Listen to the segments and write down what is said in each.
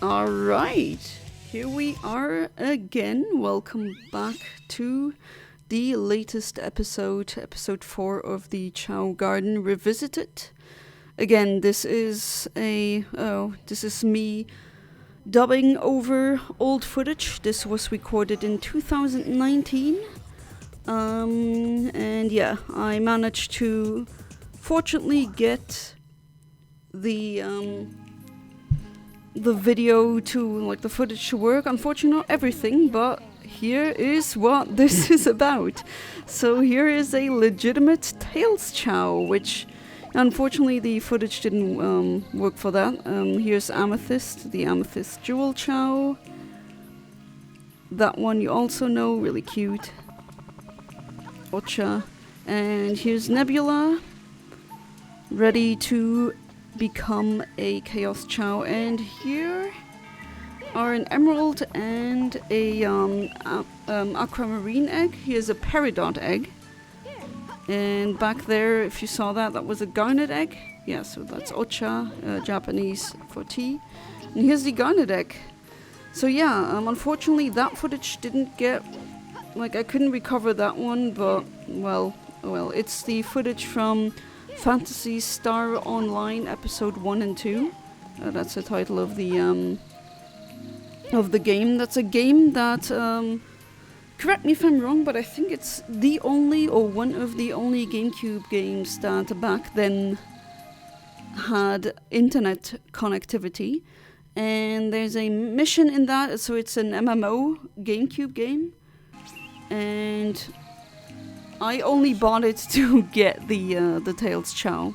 Alright, here we are again. Welcome back to the latest episode 4 of the Chao Garden Revisited. Again, this is me dubbing over old footage. This was recorded in 2019. And yeah, I managed to fortunately get the video to, like, the footage to work. Unfortunately not everything, but here is what this is about. So here is a legitimate Tails Chao, which unfortunately the footage didn't work for that. Here's Amethyst, the Amethyst Jewel Chao. That one you also know, really cute. Ocha. And here's Nebula, ready to become a Chaos Chao, and here are an emerald and a aquamarine egg. Here's a peridot egg, and back there, if you saw that, that was a garnet egg. Yeah, so that's Ocha, Japanese for tea. And here's the garnet egg. So yeah, unfortunately that footage didn't get, like, I couldn't recover that one, but well, it's the footage from Phantasy Star Online episode 1 and 2. That's the title of the game. That's a game that, correct me if I'm wrong, but I think it's the only, or one of the only GameCube games that back then had internet connectivity. And there's a mission in that, so it's an MMO GameCube game. And I only bought it to get the Tails Chao.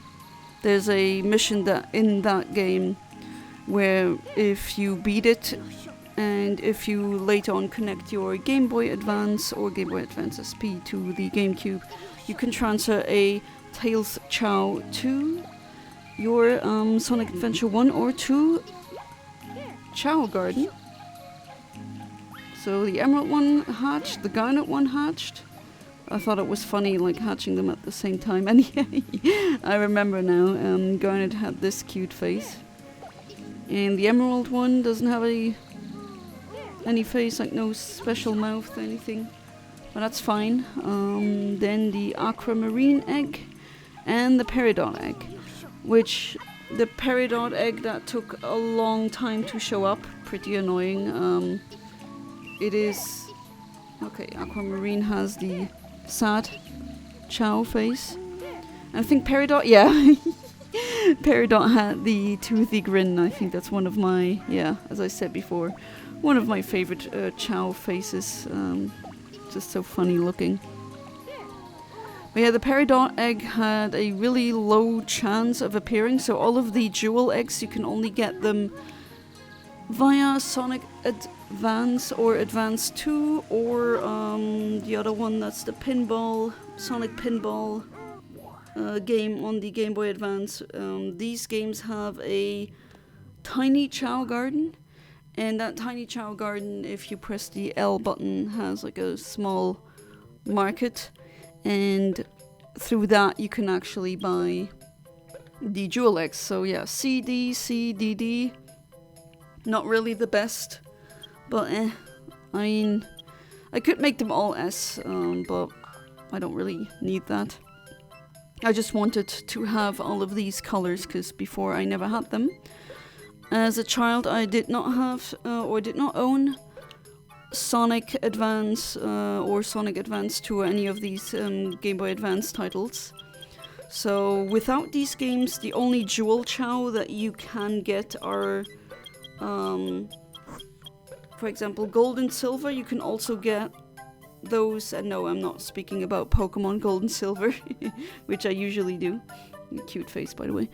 There's a mission that in that game where if you beat it and if you later on connect your Game Boy Advance or Game Boy Advance SP to the GameCube, you can transfer a Tails Chao to your Sonic Adventure 1 or 2 Chao Garden. So the emerald one hatched, the garnet one hatched. I thought it was funny, like, hatching them at the same time. And yeah, I remember now, Garnet had this cute face. And the emerald one doesn't have any face, like no special mouth or anything. But that's fine. Then the aquamarine egg and the peridot egg. Which, the peridot egg, that took a long time to show up. Pretty annoying. It is... Okay, aquamarine has the sad Chao face. And I think Peridot, yeah. Peridot had the toothy grin. I think that's one of my, yeah, as I said before, one of my favorite Chao faces. Just so funny looking. But yeah, the Peridot egg had a really low chance of appearing, so all of the jewel eggs, you can only get them via Sonic Advance or Advance 2, or the other one, that's the Sonic Pinball game on the Game Boy Advance. These games have a tiny Chao Garden, and that tiny Chao Garden, if you press the L button, has like a small market, and through that you can actually buy the jewel eggs. So yeah, CD, CDD, not really the best, but I mean, I could make them all S, but I don't really need that. I just wanted to have all of these colors, because before I never had them. As a child, I did not have, or did not own Sonic Advance, or Sonic Advance 2, or any of these Game Boy Advance titles. So without these games, the only Jewel Chao that you can get are... for example, gold and silver. You can also get those, and no, I'm not speaking about Pokemon Gold and Silver, which I usually do. Cute face, by the way.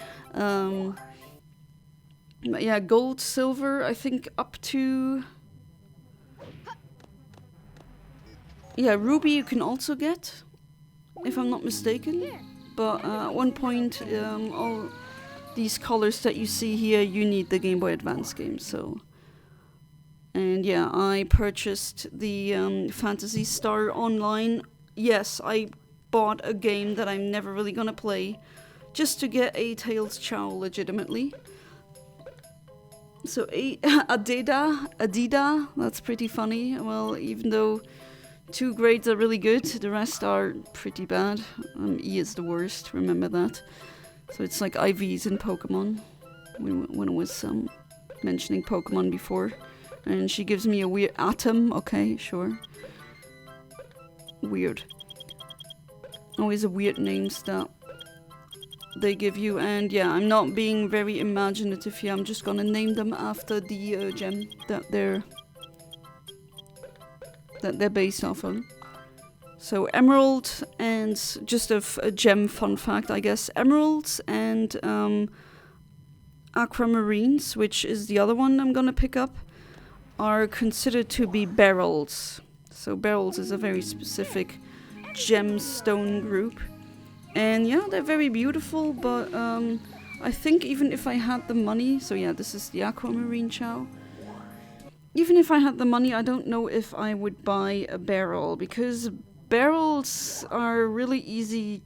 But yeah, gold, silver, I think up to... Yeah, ruby you can also get, if I'm not mistaken. But at one point, all these colors that you see here, you need the Game Boy Advance game, so... And yeah, I purchased the Phantasy Star Online. Yes, I bought a game that I'm never really gonna play just to get a Tails Chao legitimately. So Adida, that's pretty funny. Well, even though 2 grades are really good, the rest are pretty bad. E is the worst, remember that. So it's like IVs in Pokemon, when I was mentioning Pokemon before. And she gives me a weird Atom, okay, sure. Weird. Always a weird names that they give you, and yeah, I'm not being very imaginative here. I'm just gonna name them after the gem that they're based off of. So Emerald, and just a gem fun fact, I guess. Emeralds and Aquamarines, which is the other one I'm gonna pick up, are considered to be beryls. So beryls is a very specific gemstone group. And yeah, they're very beautiful, but I think even if I had the money, so yeah, this is the Aquamarine Chao. Even if I had the money, I don't know if I would buy a beryl, because beryls are really easy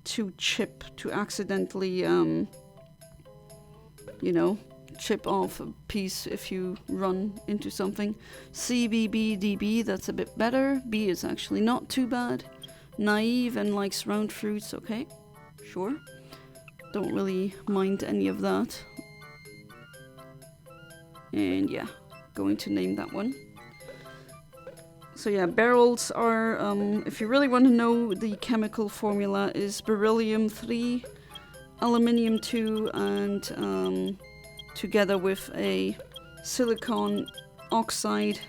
to chip, to accidentally, you know, chip off a piece if you run into something. CBBDB, that's a bit better. B is actually not too bad. Naive and likes round fruits, okay, sure. Don't really mind any of that. And yeah, going to name that one. So yeah, beryls are, if you really want to know, the chemical formula is beryllium 3, aluminium 2, and together with a silicon oxide.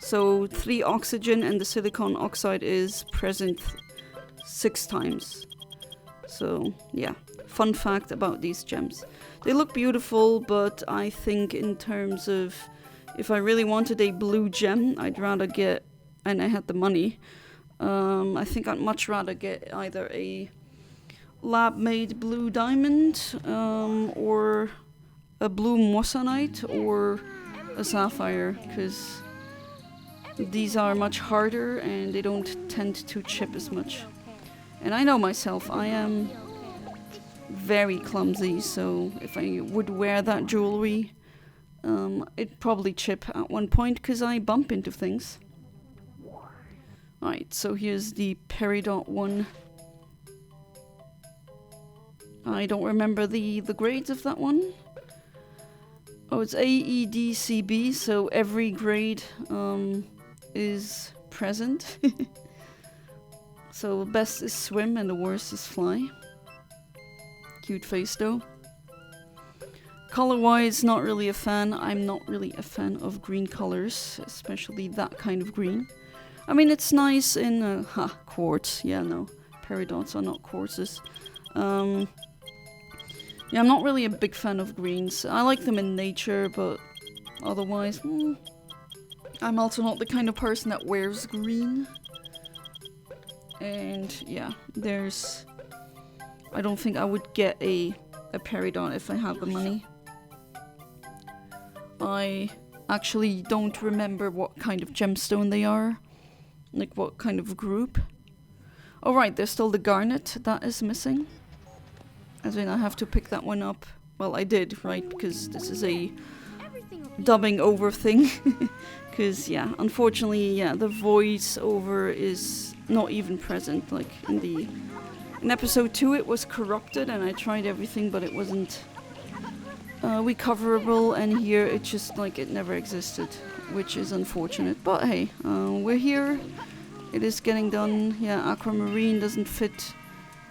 So 3 oxygen, and the silicon oxide is present 6 times. So yeah, fun fact about these gems. They look beautiful, but I think in terms of if I really wanted a blue gem, I'd rather get, and I had the money, I think I'd much rather get either a lab-made blue diamond, or a blue moissanite, or a sapphire, because these are much harder and they don't tend to chip as much. And I know myself, I am very clumsy, so if I would wear that jewelry, it'd probably chip at one point because I bump into things. Alright, so here's the Peridot one. I don't remember the grades of that one. Oh, it's A, E, D, C, B, so every grade is present. So the best is swim and the worst is fly. Cute face though. Color-wise, not really a fan. I'm not really a fan of green colors, especially that kind of green. I mean, it's nice in quartz. Yeah, no, peridots are not quartzes. Yeah, I'm not really a big fan of greens. I like them in nature, but otherwise, I'm also not the kind of person that wears green. And yeah, I don't think I would get a peridot if I had the money. I actually don't remember what kind of gemstone they are. Like what kind of group. Oh right, there's still the garnet that is missing. As in I have to pick that one up. Well, I did, right? Because this is a dubbing over thing. Because yeah, unfortunately, yeah, the voice over is not even present. Like in episode 2 it was corrupted and I tried everything but it wasn't recoverable, and here it's just like it never existed, which is unfortunate. But hey, we're here. It is getting done. Yeah, Aquamarine doesn't fit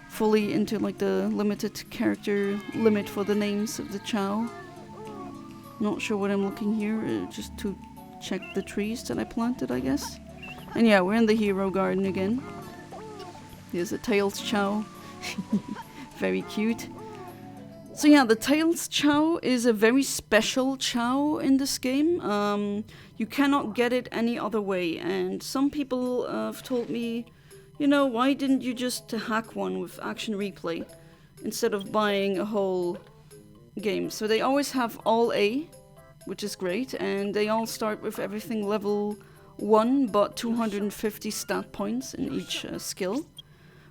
fully into like the limited character limit for the names of the Chao. Not sure what I'm looking here, just to check the trees that I planted, I guess. And yeah, we're in the hero garden again. Here's a Tails Chao. Very cute. So yeah, the Tails Chao is a very special Chao in this game. You cannot get it any other way, and some people have told me, you know, why didn't you just hack one with Action Replay instead of buying a whole game? So they always have all A, which is great, and they all start with everything level 1 but 250 stat points in each skill,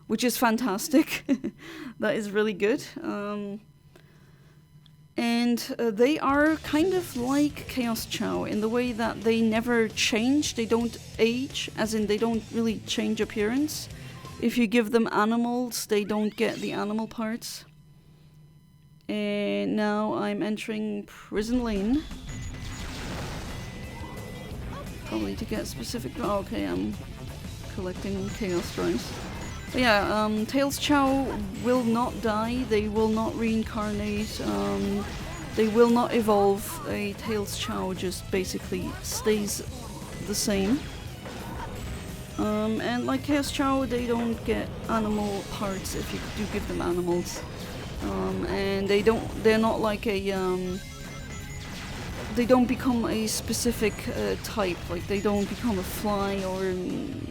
which is fantastic. That is really good. And they are kind of like Chaos Chao in the way that they never change. They don't age, as in they don't really change appearance. If you give them animals, they don't get the animal parts. And now I'm entering Prison Lane. Probably to get specific... Oh, okay, I'm collecting Chaos Drives. But yeah, Tails Chao will not die, they will not reincarnate, they will not evolve. A Tails Chao just basically stays the same. And like Chaos Chao, they don't get animal parts if you do give them animals. And they're not like a, they don't become a specific type, like they don't become a fly or,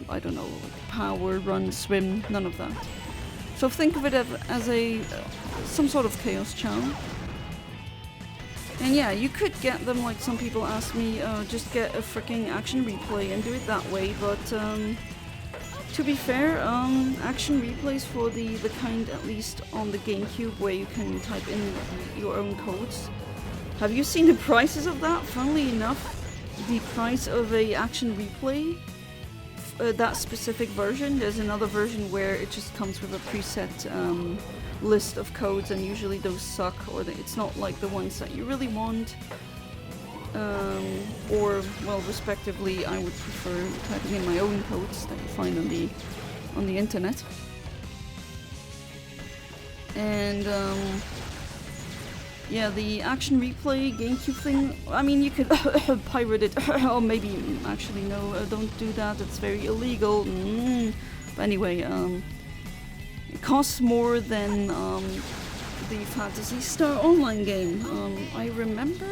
I don't know, power, run, swim, none of that. So think of it as a some sort of Chaos Chao. And yeah, you could get them, like some people ask me, just get a freaking action replay and do it that way, but to be fair, action replays for the kind, at least on the GameCube, where you can type in your own codes. Have you seen the prices of that? Funnily enough, the price of a action replay, that specific version, there's another version where it just comes with a preset list of codes, and usually those suck, or it's not like the ones that you really want. Or, well, respectively, I would prefer typing in my own codes that you find on the internet. And yeah, the action replay GameCube thing, I mean, you could pirate it, or maybe, actually no, don't do that, it's very illegal. But anyway, it costs more than the Phantasy Star Online game. I remember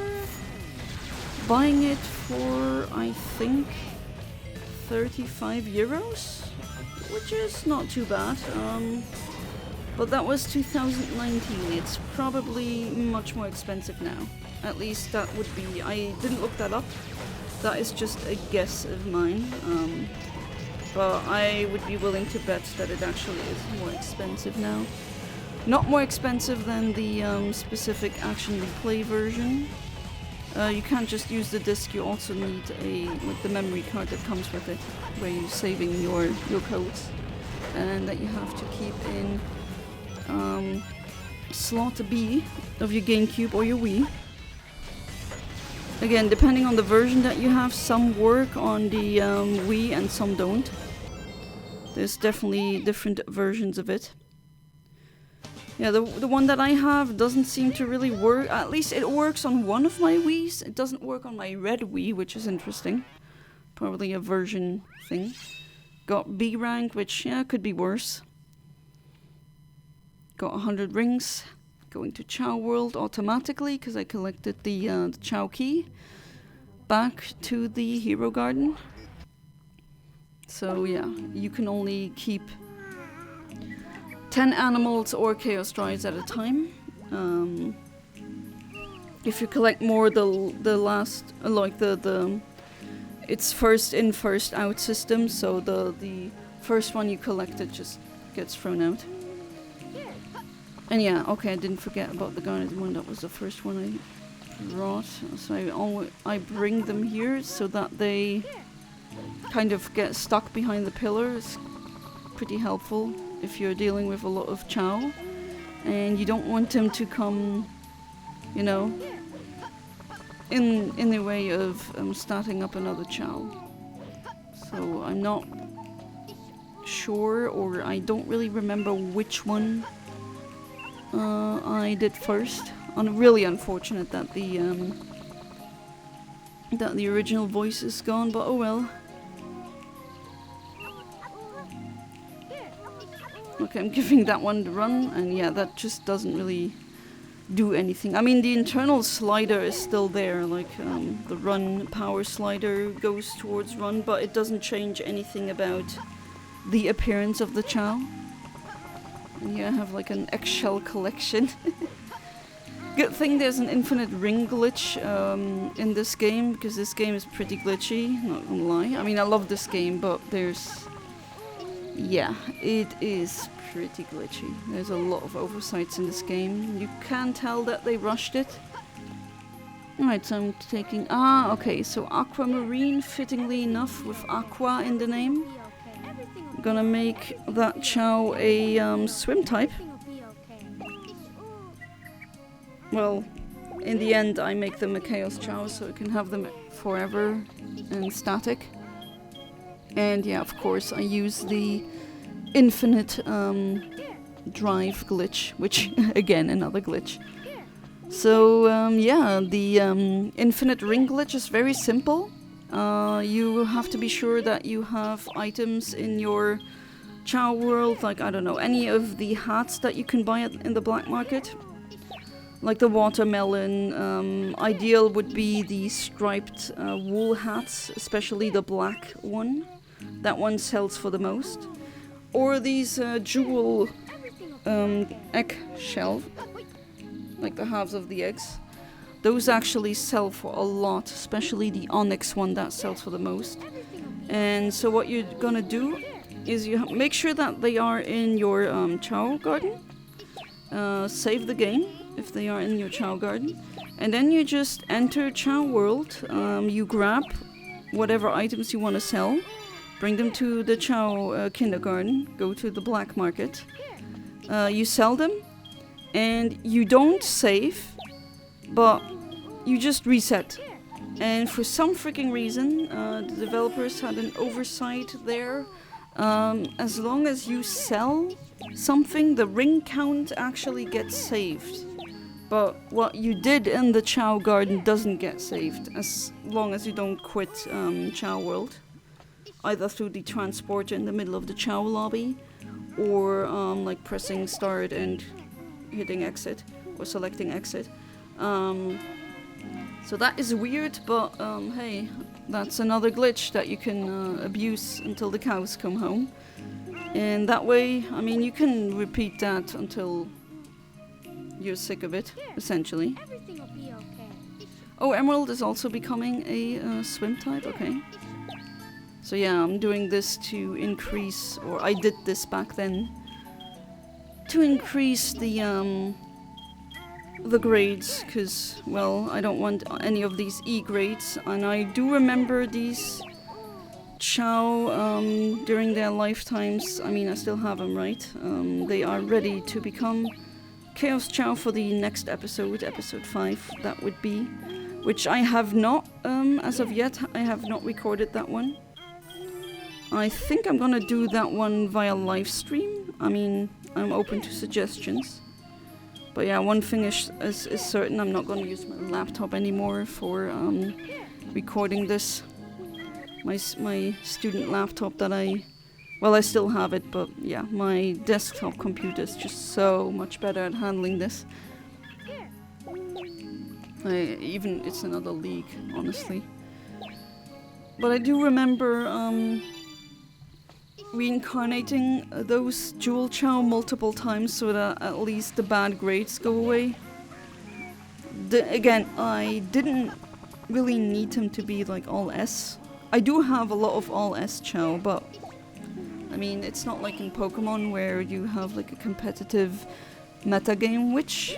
buying it for, I think, 35 euros, which is not too bad. But that was 2019, it's probably much more expensive now. At least that would be, I didn't look that up, that is just a guess of mine. But I would be willing to bet that it actually is more expensive now. Not more expensive than the specific action replay version. You can't just use the disc, you also need the memory card that comes with it, where you're saving your codes, and that you have to keep in slot B of your GameCube or your Wii. Again, depending on the version that you have, some work on the Wii and some don't. There's definitely different versions of it. Yeah, the one that I have doesn't seem to really work. At least it works on one of my Wiis. It doesn't work on my red Wii, which is interesting. Probably a version thing. Got B rank, which, yeah, could be worse. Got 100 rings. Going to Chao World automatically, because I collected the Chao key. Back to the Hero Garden. So yeah, you can only keep 10 animals or Chaos Drives at a time. If you collect more, the last, like it's first in, first out system, so the first one you collected just gets thrown out. And yeah, okay, I didn't forget about the Garnet one, that was the first one I brought. So I bring them here so that they kind of get stuck behind the pillar. It's pretty helpful if you're dealing with a lot of Chao. And you don't want them to come, you know, in the way of starting up another Chao. So I'm not sure, or I don't really remember which one I did first. Really unfortunate that the original voice is gone, but oh well. Okay, I'm giving that one the run, and yeah, that just doesn't really do anything. I mean, the internal slider is still there, like the run power slider goes towards run, but it doesn't change anything about the appearance of the Chao. And here I have like an eggshell collection. Good thing there's an infinite ring glitch in this game, because this game is pretty glitchy, not gonna lie. I mean, I love this game, but there's yeah, it is pretty glitchy. There's a lot of oversights in this game. You can tell that they rushed it. Alright, so I'm taking... Ah, okay, so Aquamarine, fittingly enough, with Aqua in the name. I'm gonna make that Chao a swim type. Well, in the end I make them a Chaos Chao so I can have them forever and static. And yeah, of course, I use the infinite drive glitch, which, again, another glitch. So, yeah, the infinite ring glitch is very simple. You have to be sure that you have items in your Chao world, like, I don't know, any of the hats that you can buy in the black market. Like the watermelon, ideal would be the striped wool hats, especially the black one. That one sells for the most. Or these jewel egg shell, like the halves of the eggs. Those actually sell for a lot, especially the onyx one that sells for the most. And so what you're gonna do is you make sure that they are in your Chao Garden. Save the game if they are in your Chao Garden. And then you just enter Chao World. You grab whatever items you want to sell. Bring them to the Chao kindergarten. Go to the black market. You sell them. And you don't save, but you just reset. And for some freaking reason, the developers had an oversight there. As long as you sell something, the ring count actually gets saved. But what you did in the Chao Garden doesn't get saved, as long as you don't quit Chao World. Either through the transporter in the middle of the Chao lobby, or like pressing start and hitting exit, or selecting exit. So that is weird, but hey, that's another glitch that you can abuse until the cows come home. And that way, I mean, you can repeat that until you're sick of it, essentially. Oh, Emerald is also becoming a swim type, okay. So yeah, I'm doing this to increase, or I did this back then, to increase the grades, because, well, I don't want any of these E grades, and I do remember these Chao during their lifetimes. I mean, I still have them, right? They are ready to become Chaos Chao for the next episode, episode 5, that would be, which I have not, as of yet, I have not recorded that one. I think I'm gonna do that one via live stream. I mean, I'm open to suggestions. But yeah, one thing is certain, I'm not gonna use my laptop anymore for recording this. My student laptop that I still have it, but yeah, my desktop computer is just so much better at handling this. Even it's another league, honestly. But I do remember reincarnating those Jewel Chao multiple times so that at least the bad grades go away. Again, I didn't really need them to be like all S. I do have a lot of all S Chao, but I mean, it's not like in Pokemon where you have like a competitive metagame, which,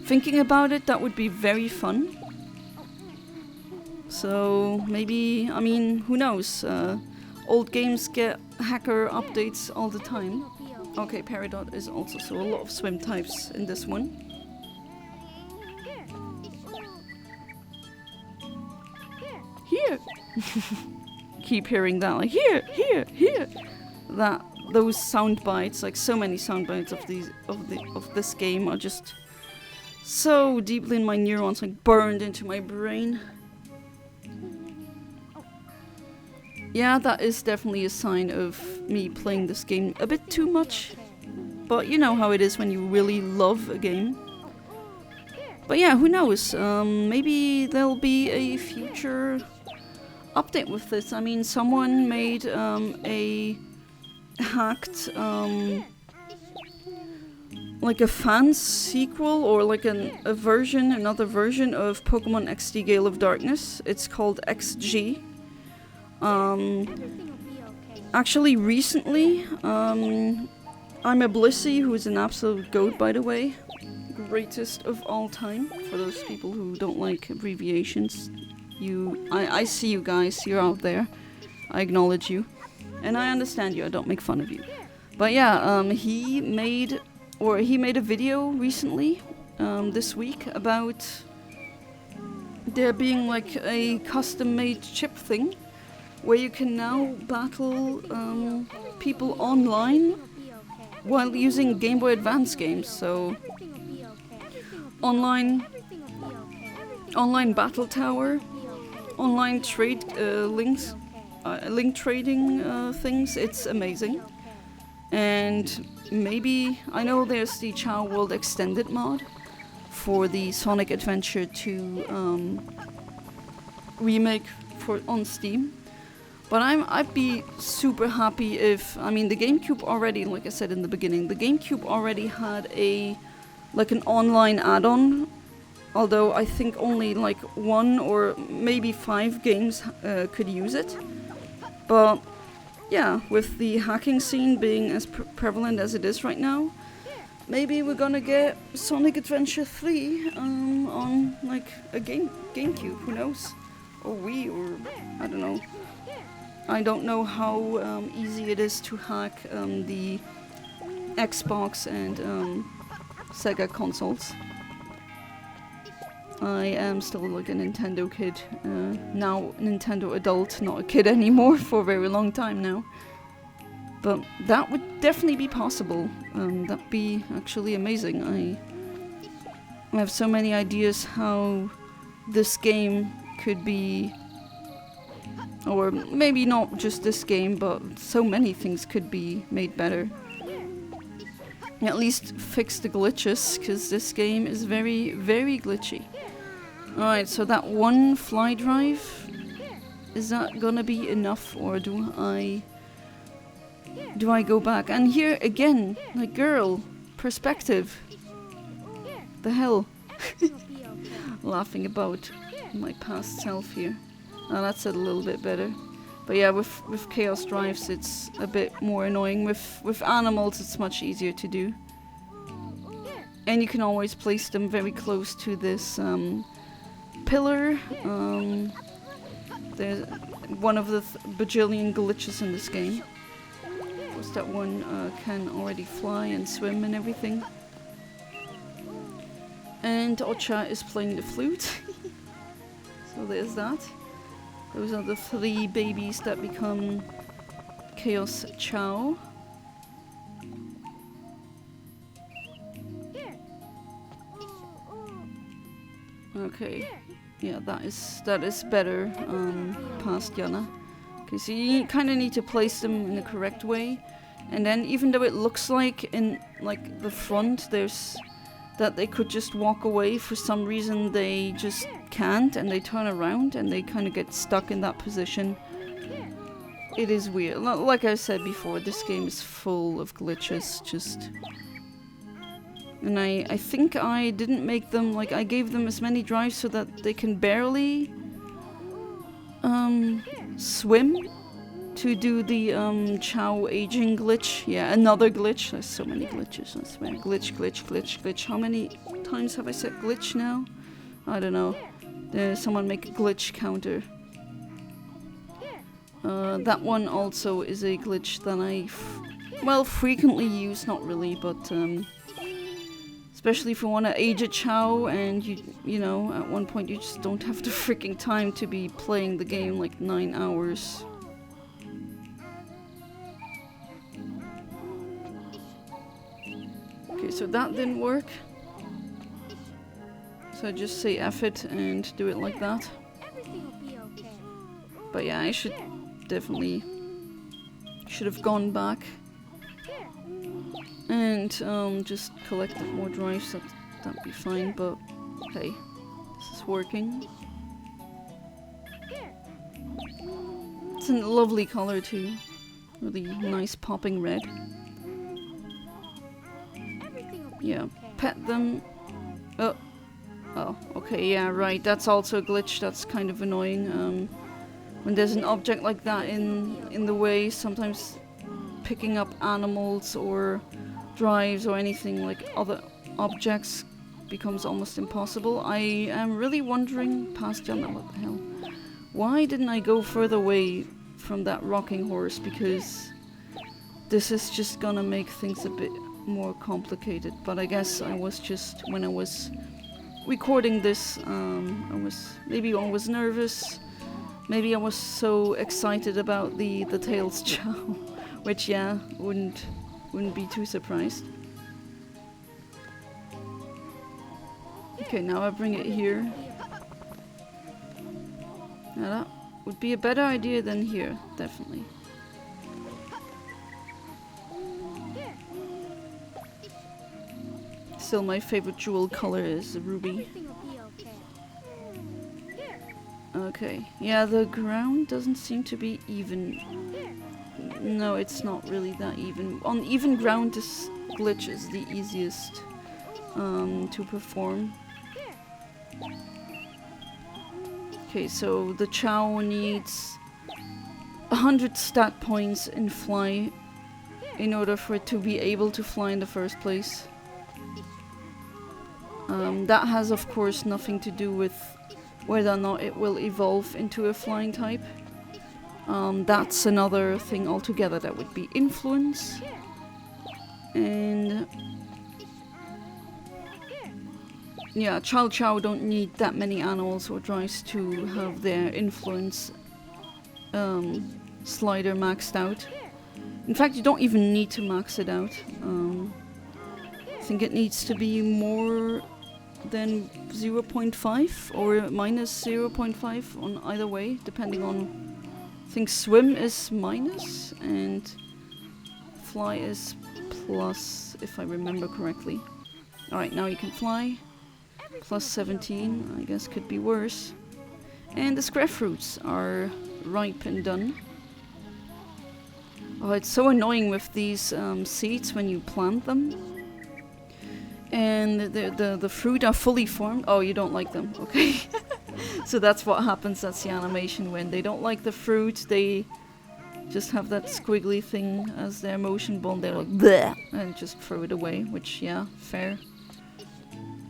thinking about it, that would be very fun. So maybe, I mean, who knows? Old games get hacker updates all the time. Okay, Peridot is also, so a lot of swim types in this one. Here! Keep hearing that, like, here, here, here! Those sound bites, like so many sound bites of this game are just so deeply in my neurons, like burned into my brain. Yeah, that is definitely a sign of me playing this game a bit too much. But you know how it is when you really love a game. But yeah, who knows? Maybe there'll be a future update with this. I mean, someone made a hacked, like a fan sequel, or like another version of Pokemon XD Gale of Darkness. It's called XG. Actually, recently, I'm a Blissey, who is an absolute goat, by the way. Greatest of all time. For those people who don't like abbreviations, I see you guys, you're out there. I acknowledge you. And I understand you, I don't make fun of you. But yeah, he made a video recently, this week, about there being like a custom-made chip thing, where you can now battle people online while using Game Boy Advance games. So online battle tower, online trade link trading things. It's amazing. And maybe, I know there's the Chao World Extended mod for the Sonic Adventure 2 remake on Steam. But I'd be super happy if, I mean, the GameCube already, like I said in the beginning, the GameCube already had an online add-on, although I think only like 1 or maybe 5 games could use it. But yeah, with the hacking scene being as prevalent as it is right now, maybe we're gonna get Sonic Adventure 3 on like a GameCube, who knows? Or Wii, or I don't know. I don't know how easy it is to hack the Xbox and Sega consoles. I am still like a Nintendo kid, now Nintendo adult, not a kid anymore for a very long time now. But that would definitely be possible. That'd be actually amazing. I have so many ideas how this game could be, or maybe not just this game, but so many things could be made better. At least fix the glitches, because this game is very, very glitchy. Alright, so that one fly drive, is that gonna be enough, or do I go back? And here again, like, girl, perspective. The hell? Laughing about my past self here. Oh, that's a little bit better. But yeah, with Chaos Drives it's a bit more annoying. With animals it's much easier to do. And you can always place them very close to this pillar. There's one of the bajillion glitches in this game. Of course, that one can already fly and swim and everything. And Ocha is playing the flute. So there's that. Those are the 3 babies that become Chaos Chao. Okay, yeah, that is better past Yana. Okay, so you kind of need to place them in the correct way, and then even though it looks like in like the front there's that they could just walk away, for some reason they just can't, and they turn around and they kind of get stuck in that position. It is weird. Like I said before, this game is full of glitches, just... And I think I didn't make them, like, I gave them as many drives so that they can barely swim to do the Chao aging glitch. Yeah, another glitch. There's so many glitches, I swear. Glitch, glitch, glitch, glitch. How many times have I said glitch now? I don't know. Someone make a glitch counter. That one also is a glitch that I, frequently use. Not really, but especially if you want to age a Chao and you know, at one point you just don't have the freaking time to be playing the game like 9 hours. Okay, so that didn't work. So I just say F it and do it like that. But yeah, I should have gone back and just collected more drives. That'd be fine, but hey, this is working. It's a lovely color too, really nice popping red. Yeah, pet them. Oh, okay, yeah, right. That's also a glitch. That's kind of annoying. when there's an object like that in the way, sometimes picking up animals or drives or anything like other objects becomes almost impossible. I am really wondering, past jump, what the hell? Why didn't I go further away from that rocking horse? Because this is just gonna make things a bit more complicated. But I guess I was just, when I was recording this, maybe I was nervous. Maybe I was so excited about the Tails Chao, which yeah, wouldn't be too surprised. Okay, now I bring it here. Now that would be a better idea than here, definitely. Still, my favorite jewel color is ruby. Okay, yeah, the ground doesn't seem to be even. No, it's not really that even. On even ground, this glitch is the easiest to perform. Okay, so the Chao needs 100 stat points in fly in order for it to be able to fly in the first place. That has, of course, nothing to do with whether or not it will evolve into a flying type. That's another thing altogether. That would be influence. And yeah, Chao don't need that many animals or drives to have their influence slider maxed out. In fact, you don't even need to max it out. I think it needs to be more than 0.5 or minus 0.5 on either way, depending on. I think swim is minus and fly is plus, if I remember correctly. Alright, now you can fly. Plus 17, I guess could be worse. And the scrap fruits are ripe and done. Oh, it's so annoying with these seeds when you plant them. And the fruit are fully formed. Oh, you don't like them, okay. So that's what happens, that's the animation. When they don't like the fruit, they just have that squiggly thing as their motion bond. They're like, bleh, and just throw it away, which, yeah, fair.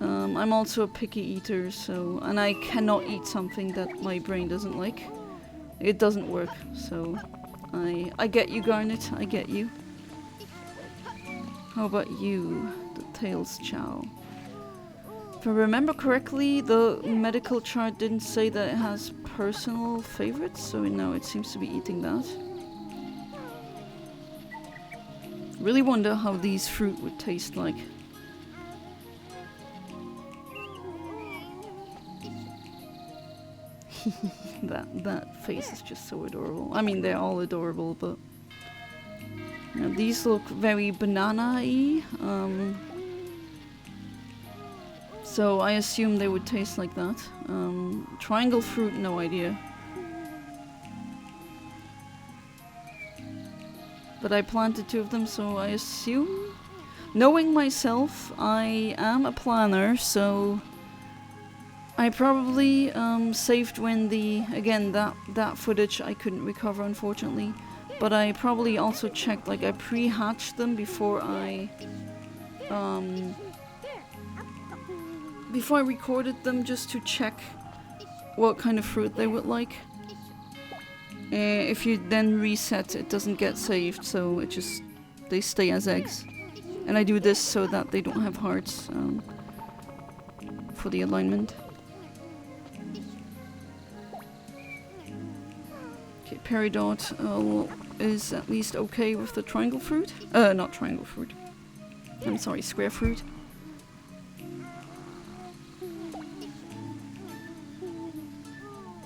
I'm also a picky eater, so, and I cannot eat something that my brain doesn't like. It doesn't work, so I get you, Garnet, I get you. How about you, the Tails Chao? If I remember correctly, the medical chart didn't say that it has personal favorites, so no, it seems to be eating that. Really wonder how these fruit would taste like. that face is just so adorable. I mean, they're all adorable, but you know, these look very banana-y. So I assume they would taste like that. Triangle fruit, no idea. But I planted 2 of them, so I assume. Knowing myself, I am a planner, so I probably saved when again, that footage I couldn't recover, unfortunately. But I probably also checked, like I pre-hatched them before I recorded them, just to check what kind of fruit they would like. If you then reset, it doesn't get saved, so they stay as eggs. And I do this so that they don't have hearts for the alignment. Okay, Peridot is at least okay with the triangle fruit. Not triangle fruit. I'm sorry, square fruit.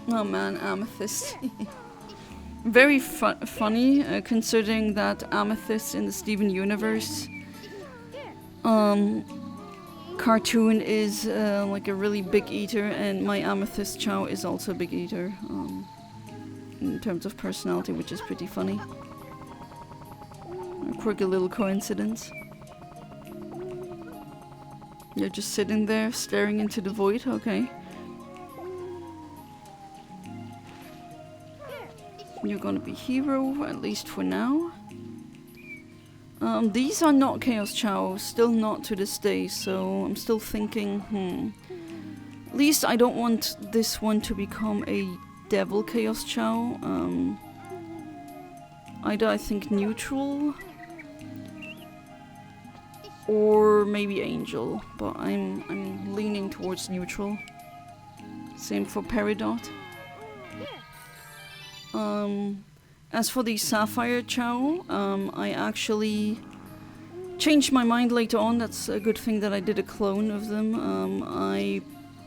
Oh man, Amethyst. Very funny, considering that Amethyst in the Steven Universe cartoon is like a really big eater, and my Amethyst Chao is also a big eater in terms of personality, which is pretty funny. A quirky little coincidence. You're just sitting there staring into the void, okay. You're gonna be hero, at least for now. These are not Chaos Chao, still not to this day, so I'm still thinking, At least I don't want this one to become a Devil Chaos Chao. Either I think neutral or maybe Angel, but I'm leaning towards neutral. Same for Peridot. As for the Sapphire Chao, I actually changed my mind later on. That's a good thing that I did a clone of them. I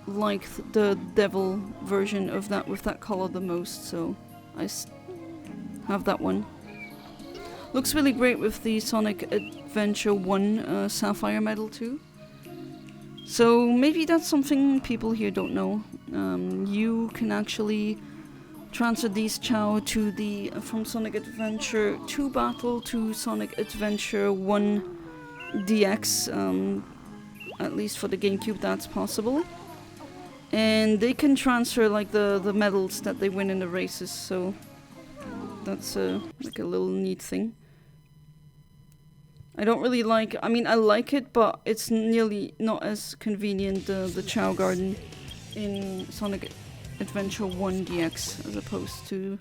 liked the Devil version of that with that color the most, so I have that one. Looks really great with the Sonic Adventure 1 Sapphire medal too. So maybe that's something people here don't know. You can actually transfer these Chao to the from Sonic Adventure 2 battle to Sonic Adventure 1 DX. At least for the GameCube that's possible. And they can transfer like the medals that they win in the races, so that's like a little neat thing. I don't really like, I mean I like it, but it's nearly not as convenient, the Chao Garden in Sonic Adventure 1 DX as opposed to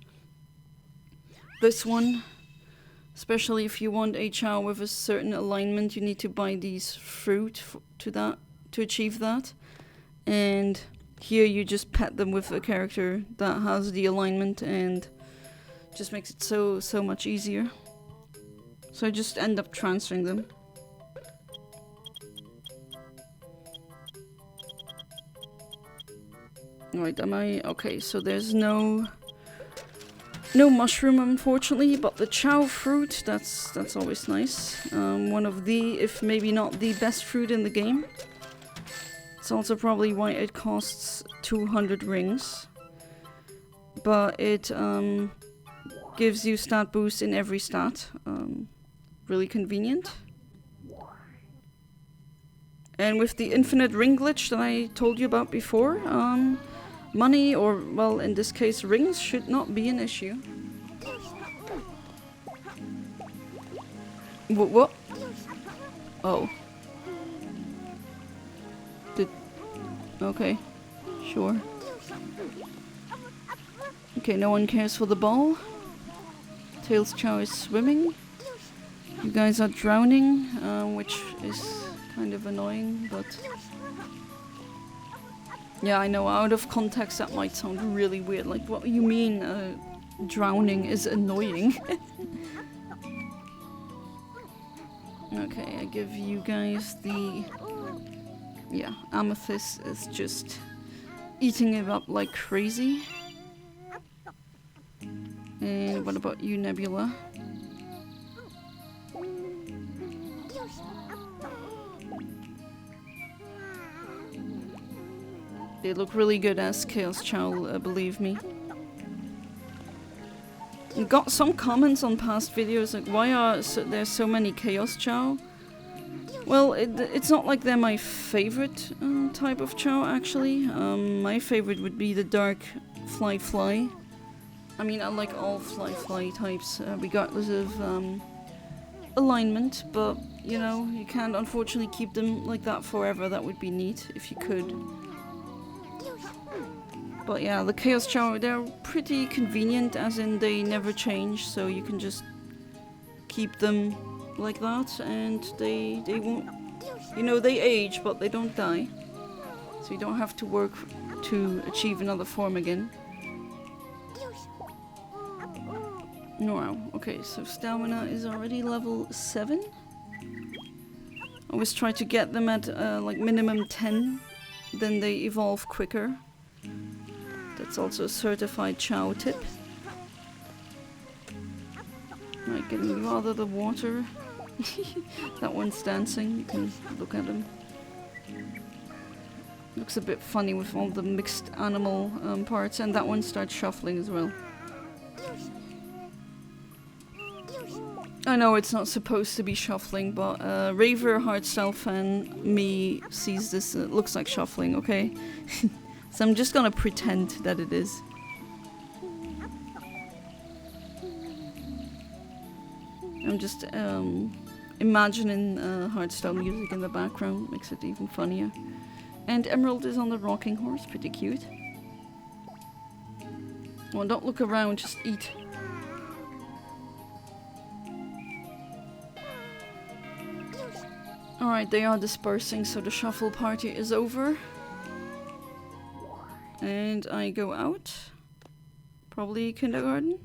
this one. Especially if you want a Chao with a certain alignment, you need to buy these fruit to achieve that. And here you just pet them with a character that has the alignment and just makes it so much easier. So I just end up transferring them. Alright, am I... Okay, so there's no mushroom, unfortunately, but the Chao fruit, that's always nice. One of the, if maybe not the best fruit in the game. It's also probably why it costs 200 rings. But it gives you stat boost in every stat. Really convenient. And with the infinite ring glitch that I told you about before, money, or well in this case rings, should not be an issue. What? Oh. Okay. Sure. Okay, no one cares for the ball. Tails Chao is swimming. You guys are drowning, which is kind of annoying, but... Yeah, I know, out of context that might sound really weird. Like, what do you mean drowning is annoying? Okay, I give you guys the... Yeah, Amethyst is just eating it up like crazy. And what about you, Nebula? They look really good as Chaos Chao, believe me. Got some comments on past videos like, why are there so many Chaos Chao? Well, it's not like they're my favorite type of Chao, actually. My favorite would be the dark fly. I mean, I like all fly types, regardless of alignment, but, you know, you can't unfortunately keep them like that forever. That would be neat if you could. But yeah, the Chaos Chao, they're pretty convenient, as in they never change, so you can just keep them like that, and they won't, you know, they age, but they don't die. So you don't have to work to achieve another form again. Wow, okay, so stamina is already level 7. I always try to get them at like minimum 10, then they evolve quicker. That's also a certified Chao tip. Right, getting you out of the water. That one's dancing, you can look at him. Looks a bit funny with all the mixed animal parts, and that one starts shuffling as well. I know it's not supposed to be shuffling, but Raver hardstyle fan me sees this, it looks like shuffling, okay? So I'm just gonna pretend that it is. I'm just imagining hardstyle music in the background, makes it even funnier. And Emerald is on the rocking horse, pretty cute. Well, don't look around, just eat. Alright, they are dispersing, so the shuffle party is over. And I go out. Probably kindergarten.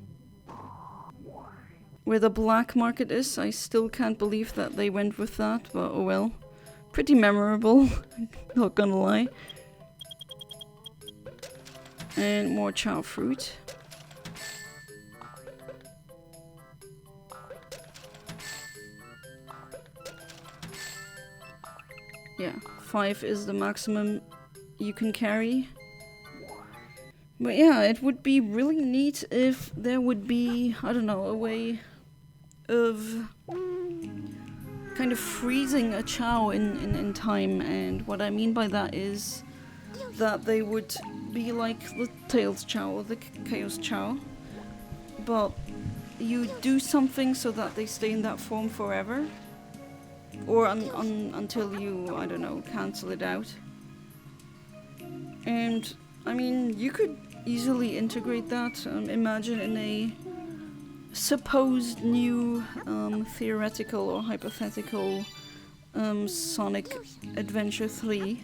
Where the black market is, I still can't believe that they went with that, but oh well. Pretty memorable, not gonna lie. And more Chao fruit. Yeah, 5 is the maximum you can carry. But yeah, it would be really neat if there would be, I don't know, a way of kind of freezing a Chao in time. And what I mean by that is that they would be like the Tails Chao or the Chaos Chao. But you do something so that they stay in that form forever. Or until you, I don't know, cancel it out. And, I mean, you could easily integrate that. Imagine in a supposed new theoretical or hypothetical Sonic Adventure 3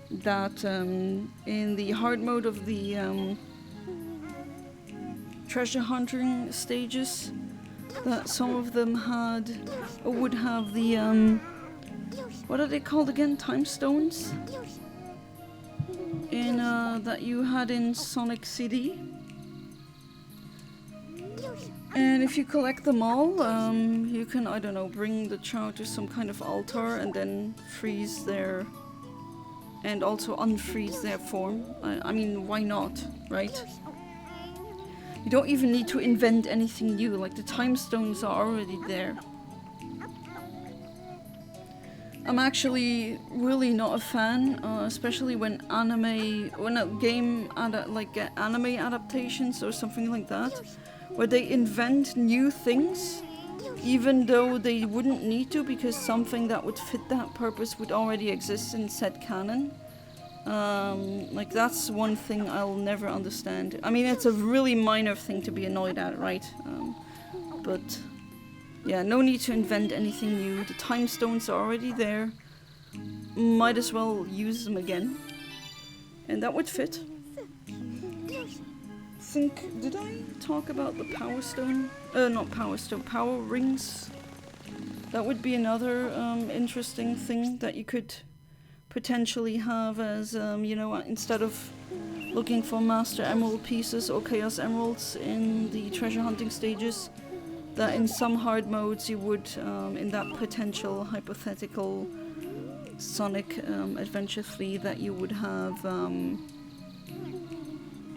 that in the hard mode of the treasure hunting stages, that some of them had or would have the what are they called again? Time stones? In that you had in Sonic CD. And if you collect them all, you can, I don't know, bring the Chao to some kind of altar and then freeze their... and also unfreeze their form. I mean, why not, right? You don't even need to invent anything new, like the time stones are already there. I'm actually really not a fan, especially when anime adaptations or something like that, where they invent new things, even though they wouldn't need to, because something that would fit that purpose would already exist in said canon. Like that's one thing I'll never understand. I mean, it's a really minor thing to be annoyed at, right? But yeah, no need to invent anything new. The time stones are already there. Might as well use them again. And that would fit. Did I talk about the power stone? Not power stone, power rings. That would be another interesting thing that you could potentially have as, you know, instead of looking for Master Emerald pieces or Chaos Emeralds in the treasure hunting stages, that in some hard modes you would, in that potential hypothetical Sonic Adventure 3, that you would have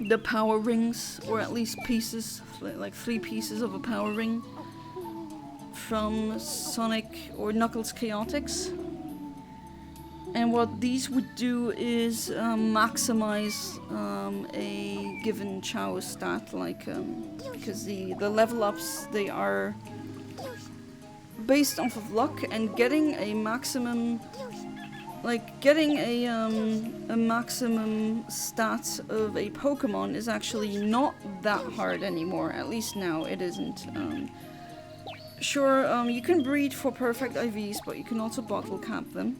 the power rings, or at least pieces, like 3 pieces of a power ring from Sonic or Knuckles Chaotix. And what these would do is maximize a given Chao stat, like because the level ups, they are based off of luck, and getting a maximum, like getting a maximum stat of a Pokemon is actually not that hard anymore. At least now it isn't. Sure, you can breed for perfect IVs, but you can also bottle cap them.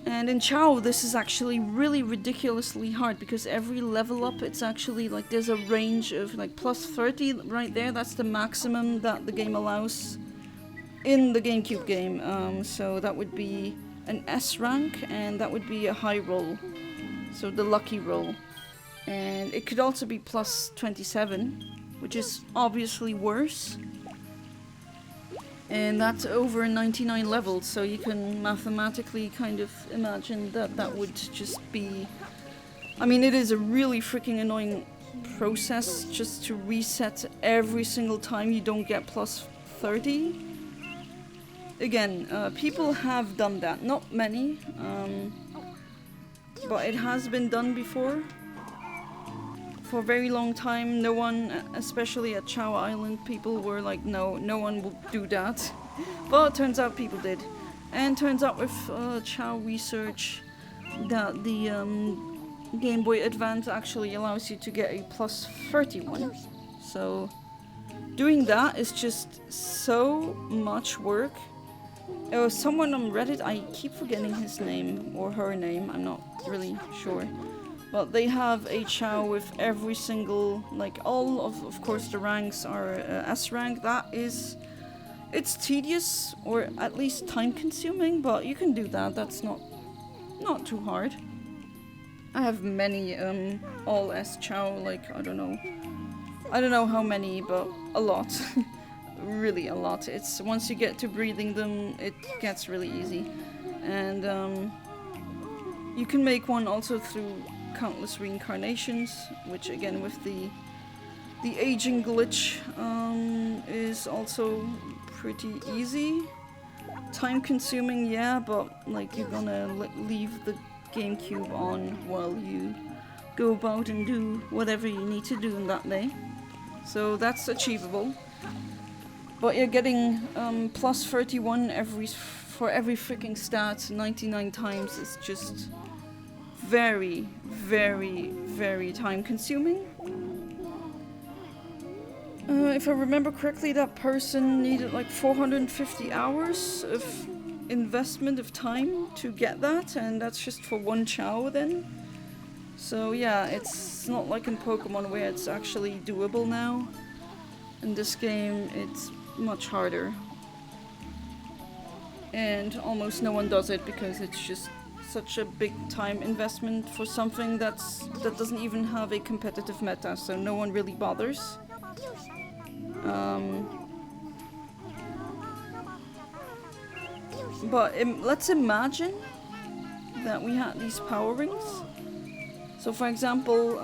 And in Chao, this is actually really ridiculously hard, because every level up, it's actually like there's a range of like plus 30 right there. That's the maximum that the game allows in the GameCube game. So that would be an S rank, and that would be a high roll. So the lucky roll. And it could also be plus 27, which is obviously worse. And that's over 99 levels, so you can mathematically kind of imagine that that would just be... I mean, it is a really freaking annoying process just to reset every single time you don't get plus 30. Again, people have done that. Not many, but it has been done before. for a very long time, no one, especially at Chao Island, people were like, no one will do that. But it turns out people did. And turns out with Chao research that the Game Boy Advance actually allows you to get a plus 31. So doing that is just so much work. Someone on Reddit, I keep forgetting his name or her name, I'm not really sure. But they have a Chao with every single, like all of course the ranks are S rank. It's tedious or at least time consuming, but you can do that. That's not too hard. I have many all S Chao, like I don't know how many, but a lot. Really a lot. It's once you get to breathing them, it gets really easy. And you can make one also through countless reincarnations, which again with the aging glitch is also pretty easy. Time consuming, yeah, but like you're gonna leave the GameCube on while you go about and do whatever you need to do in that day. So that's achievable. But you're getting plus 31 for every freaking stat 99 times is just very, very, very time consuming. If I remember correctly, that person needed like 450 hours of investment of time to get that, and that's just for one Chao then. So yeah, it's not like in Pokemon where it's actually doable now. In this game, it's much harder. And almost no one does it because it's just such a big time investment for something that doesn't even have a competitive meta, so no one really bothers. But let's imagine that we had these power rings. So for example,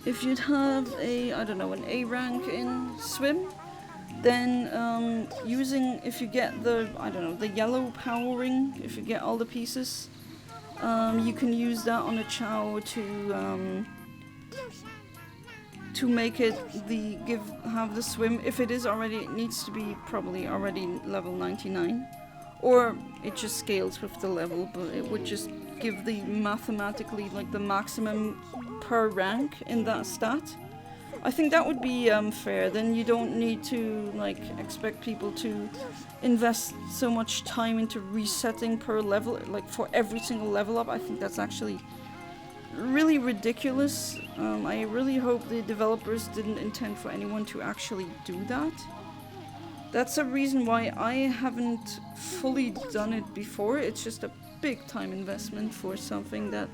if you'd have an A rank in swim, then if you get the yellow power ring, if you get all the pieces, you can use that on a Chao to make it have the swim. If it needs to be probably already level 99, or it just scales with the level, but it would just give the mathematically like the maximum per rank in that stat. I think that would be fair. Then you don't need to like expect people to invest so much time into resetting per level, like for every single level up. I think that's actually really ridiculous. I really hope the developers didn't intend for anyone to actually do that. That's a reason why I haven't fully done it before. It's just a big time investment for something that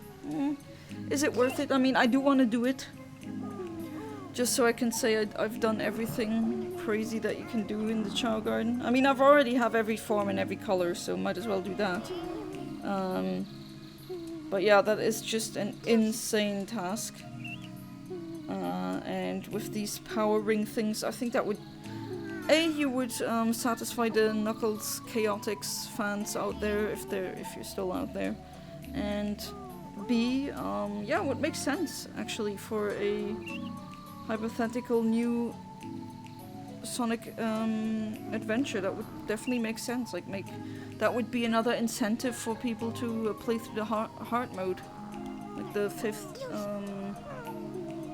is it worth it? I mean, I do want to do it just so I can say I've done everything crazy that you can do in the Chao Garden. I mean, I've already have every form and every color, so might as well do that. But yeah, that is just an insane task. And with these power ring things, I think that would... you would satisfy the Knuckles Chaotix fans out there, if you're still out there. And B, yeah, it would make sense, actually, for a hypothetical new Sonic adventure. That would definitely make sense. That would be another incentive for people to play through the hard mode, like the 5th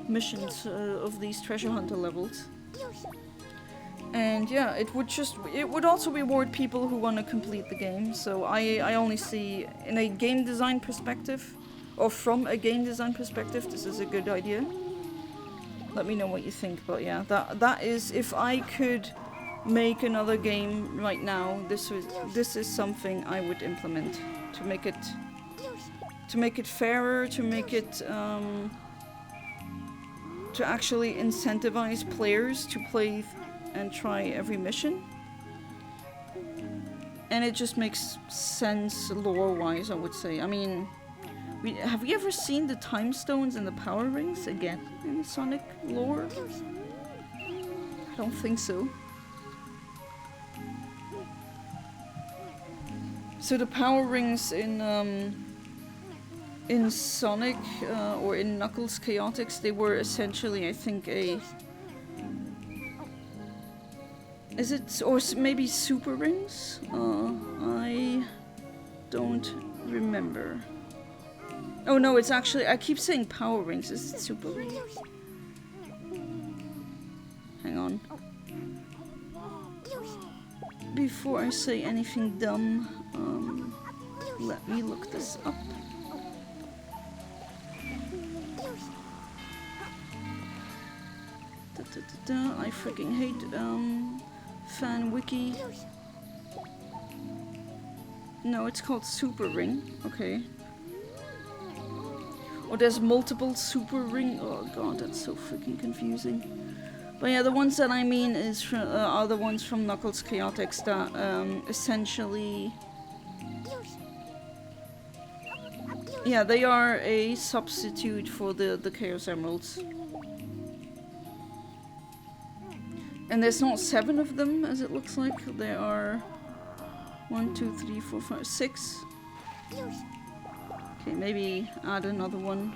missions of these treasure hunter levels. And yeah, it would also reward people who want to complete the game. So I only see, in a game design perspective, or from a game design perspective, this is a good idea. Let me know what you think, but yeah, that is, if I could make another game right now, this is something I would implement to make it fairer, to make it to actually incentivize players to play and try every mission. And it just makes sense lore-wise, I would say. I mean, have we ever seen the time stones and the power rings again in Sonic lore? I don't think so. So the power rings in in Sonic or in Knuckles Chaotix, they were essentially, I think, a... Is it... or maybe Super Rings? I don't remember. Oh no, it's actually... I keep saying Power Rings. Is it Super Rings? Hang on. Before I say anything dumb, let me look this up. I freaking hate fan wiki. No, it's called Super Ring. Okay. Or there's multiple Super Ring. Oh god, that's so freaking confusing. But yeah, the ones that I mean is are the ones from Knuckles Chaotix that essentially... Yeah, they are a substitute for the Chaos Emeralds. And there's not 7 of them, as it looks like. There are 1, 2, 3, 4, 5, 6. Okay, maybe add another one.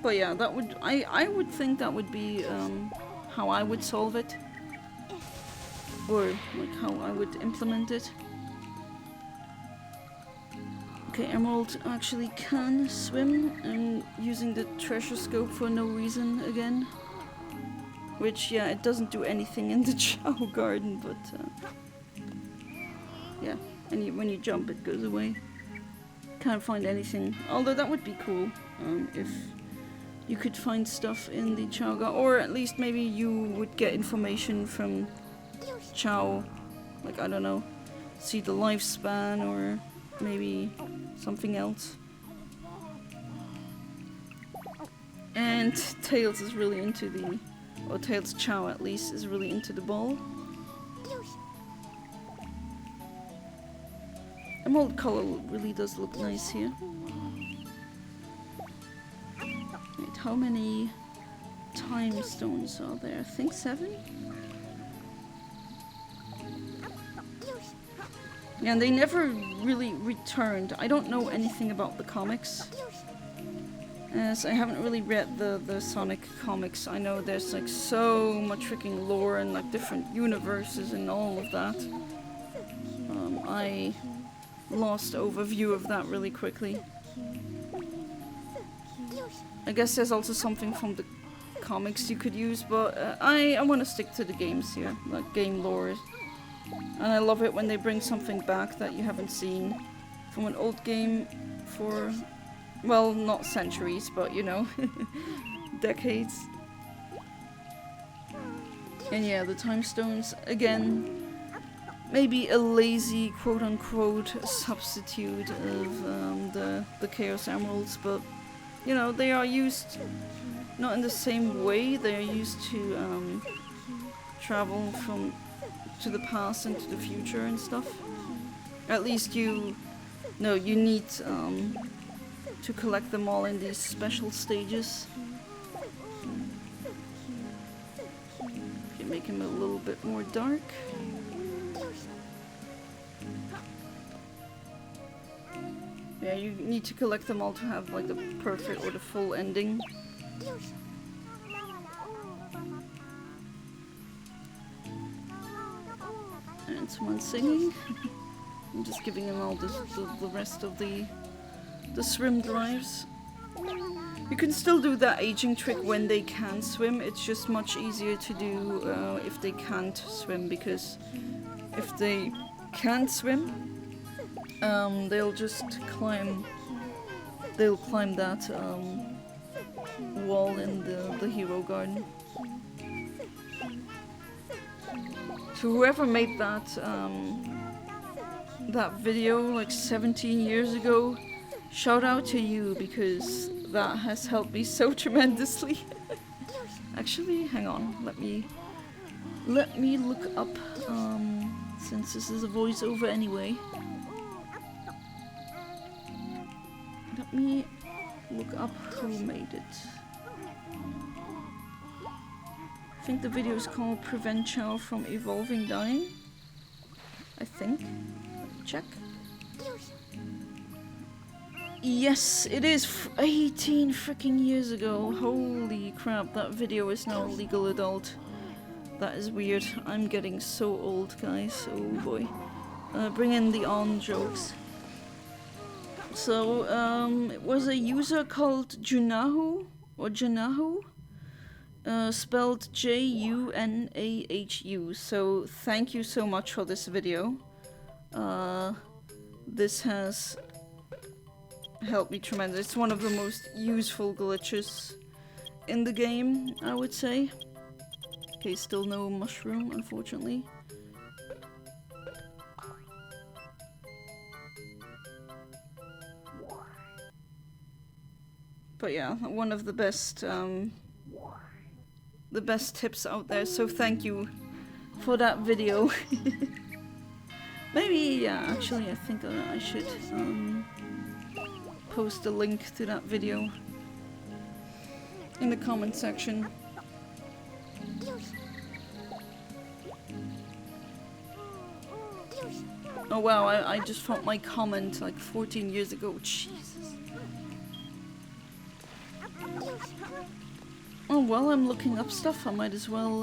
But yeah, that would... I would think that would be how I would solve it. Or like how I would implement it. Okay, Emerald actually can swim, and using the treasure scope for no reason again. Which, yeah, it doesn't do anything in the Chao Garden, but yeah, and when you jump it goes away. Can't find anything, although that would be cool if you could find stuff in the Chao Garden, or at least maybe you would get information from Chao, like, I don't know, see the lifespan, or maybe something else. And Tails is really into the... or Tails Chao at least, is really into the ball. Emerald color really does look nice here. Wait, how many time stones are there? I think 7? Yeah, and they never really returned. I don't know anything about the comics, as I haven't really read the Sonic comics. I know there's like so much freaking lore and like different universes and all of that. I lost overview of that really quickly. I guess there's also something from the comics you could use, but I want to stick to the games here, like game lore. And I love it when they bring something back that you haven't seen from an old game for, well, not centuries, but you know, decades. And yeah, the time stones, again, maybe a lazy quote-unquote substitute of the Chaos Emeralds, but you know, they are used not in the same way. They are used to travel from to the past and to the future and stuff. At least you need to collect them all in these special stages. Okay, make him a little bit more dark. Yeah, you need to collect them all to have like the perfect or the full ending. And someone singing. I'm just giving him all the rest of the swim drives. You can still do that aging trick when they can swim. It's just much easier to do if they can't swim, because if they can't swim, they'll just climb. They'll climb that wall in the hero garden. So whoever made that that video like 17 years ago, shout out to you, because that has helped me so tremendously. Actually, hang on, let me look up, since this is a voiceover anyway. Let me look up who made it. I think the video is called Prevent Chao from Evolving Dying. I think. Check. Yes, it is 18 freaking years ago. Holy crap, that video is now legal adult. That is weird. I'm getting so old, guys. Oh boy. Bring in the on jokes. So, it was a user called Junahu, or Junahu, spelled Junahu. So, thank you so much for this video. This has helped me tremendously. It's one of the most useful glitches in the game, I would say. Okay, still no mushroom, unfortunately. But yeah, one of the best tips out there, so thank you for that video. Maybe, yeah, actually I think I should post a link to that video in the comment section. Oh wow, I just found my comment like 14 years ago. Jesus. Oh, while I'm looking up stuff, I might as well,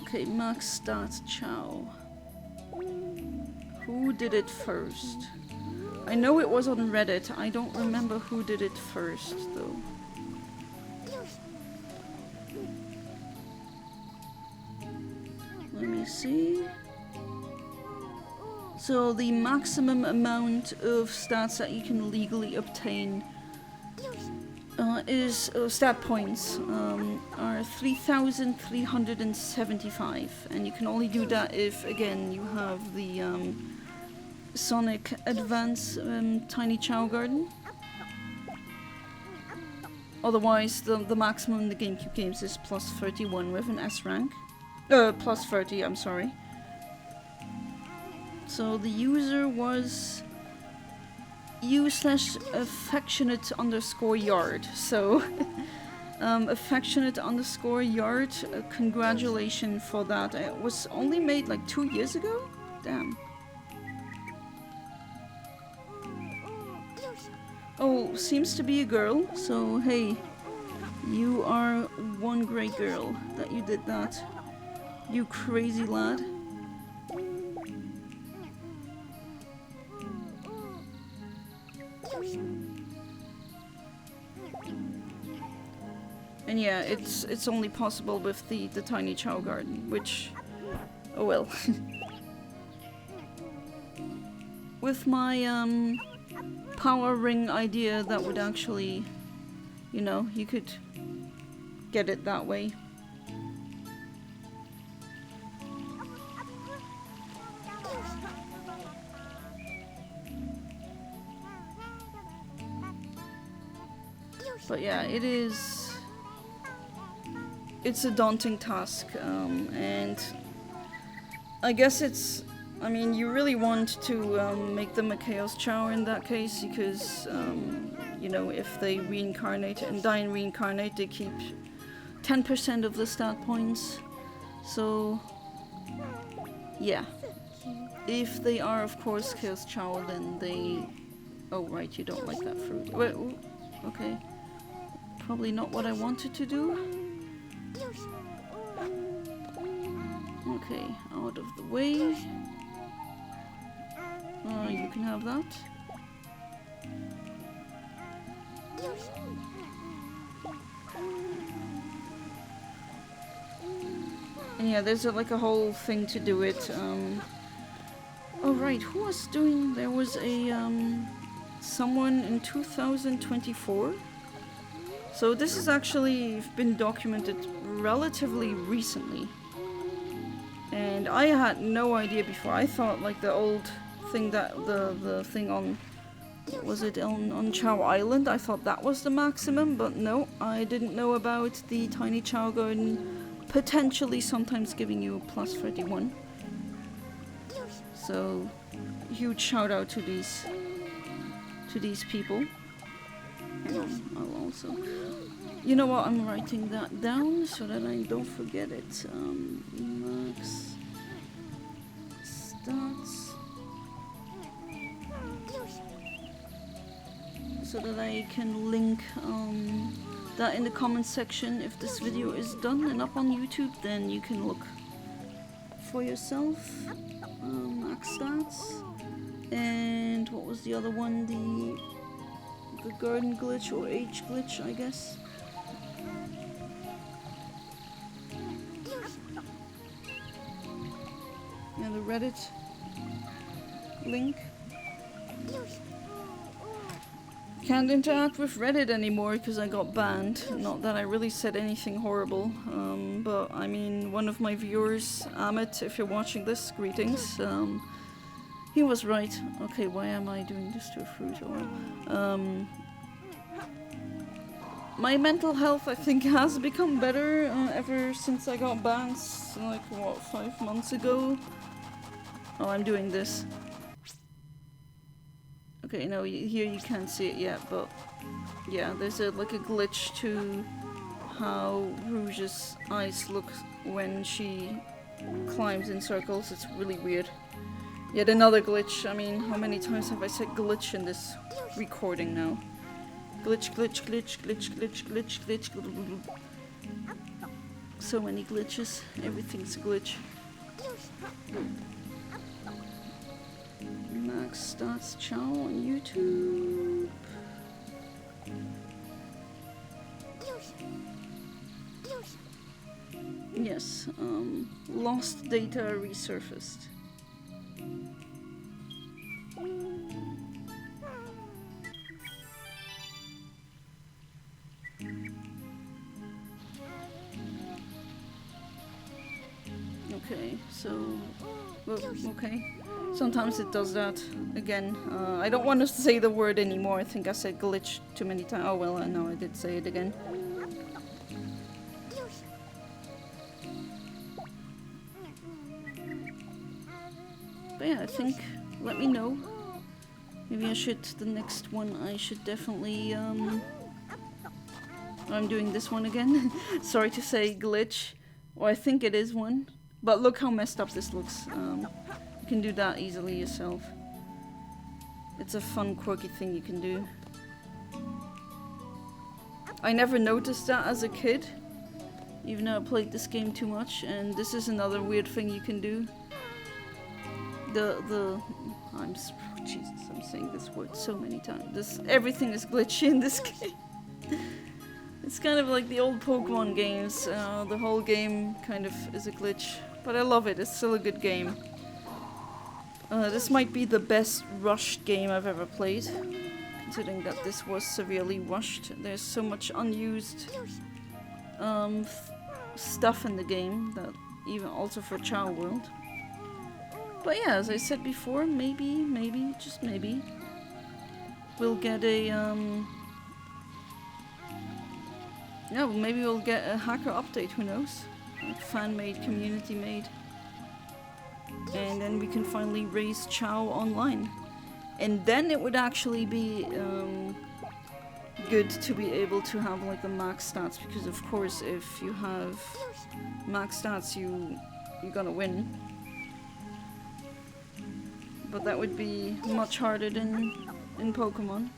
okay, Max Tails Chao. Who did it first? I know it was on Reddit. I don't remember who did it first, though. Let me see. So the maximum amount of stats that you can legally obtain is stat points are 3,375, and you can only do that if, again, you have the Sonic Advance Tiny Chao Garden. Otherwise, the maximum in the GameCube games is plus 31 with an S rank. Plus 30, I'm sorry. So the user was u/affectionate_yard. So, affectionate_yard, congratulations for that. It was only made like 2 years ago? Damn. Oh, seems to be a girl, so hey, you are one great girl that you did that. You crazy lad. And yeah, it's only possible with the Tiny Chao Garden, which, oh well. With my power ring idea, that would actually, you know, you could get it that way. But yeah, it's a daunting task, and I guess I mean, you really want to make them a Chaos Chao in that case, because, you know, if they reincarnate and die and reincarnate, they keep 10% of the stat points. So, yeah. If they are, of course, Chaos Chao, then they... Oh, right, you don't like that fruit. Wait, ooh, okay. Probably not what I wanted to do. Okay, out of the way. You can have that. And yeah, there's like a whole thing to do it. Oh right, who was doing? There was a someone in 2024. So this has actually been documented relatively recently. And I had no idea before. I thought like the old thing that the thing on, what was it, on Chao Island, I thought that was the maximum, but no, I didn't know about the Tiny Chao Garden potentially sometimes giving you a plus 31. So huge shout out to these people. I'll also, you know what, I'm writing that down so that I don't forget it. Max stats. So that I can link that in the comments section if this video is done and up on YouTube, then you can look for yourself. Max stats. And what was the other one? The garden glitch or age glitch, I guess. Yeah, the Reddit link. Can't interact with Reddit anymore because I got banned. Not that I really said anything horrible, but I mean, one of my viewers, Amit, if you're watching this, greetings. He was right. Okay, why am I doing this to a fruit? My mental health, I think, has become better ever since I got banned, like, what, 5 months ago? Oh, I'm doing this. Okay, no, here you can't see it yet, but yeah, there's like a glitch to how Rouge's eyes look when she climbs in circles. It's really weird. Yet another glitch. I mean, how many times have I said glitch in this recording now? Glitch, glitch, glitch, glitch, glitch, glitch, glitch, glitch. So many glitches. Everything's a glitch. Max Tails Chao on YouTube. Yes, lost data resurfaced. Okay, so, well, okay. Sometimes it does that again. I don't want to say the word anymore. I think I said glitch too many times. Oh well, I know I did say it again. But yeah, I think, let me know. Maybe I should, the next one I should definitely, I'm doing this one again. Sorry to say glitch. Or I think it is one. But look how messed up this looks. You can do that easily yourself. It's a fun, quirky thing you can do. I never noticed that as a kid, even though I played this game too much, and this is another weird thing you can do. Jesus, I'm saying this word so many times. Everything is glitchy in this game. It's kind of like the old Pokemon games. The whole game kind of is a glitch, but I love it. It's still a good game. This might be the best rushed game I've ever played, considering that this was severely rushed. There's so much unused stuff in the game, that even also for Chao World. But yeah, as I said before, maybe, just maybe, we'll get a yeah, well, maybe we'll get a hacker update. Who knows? Like fan-made, community-made. And then we can finally raise Chao online. And then it would actually be good to be able to have like the max stats, because of course if you have max stats you're gonna win. But that would be much harder than in Pokemon.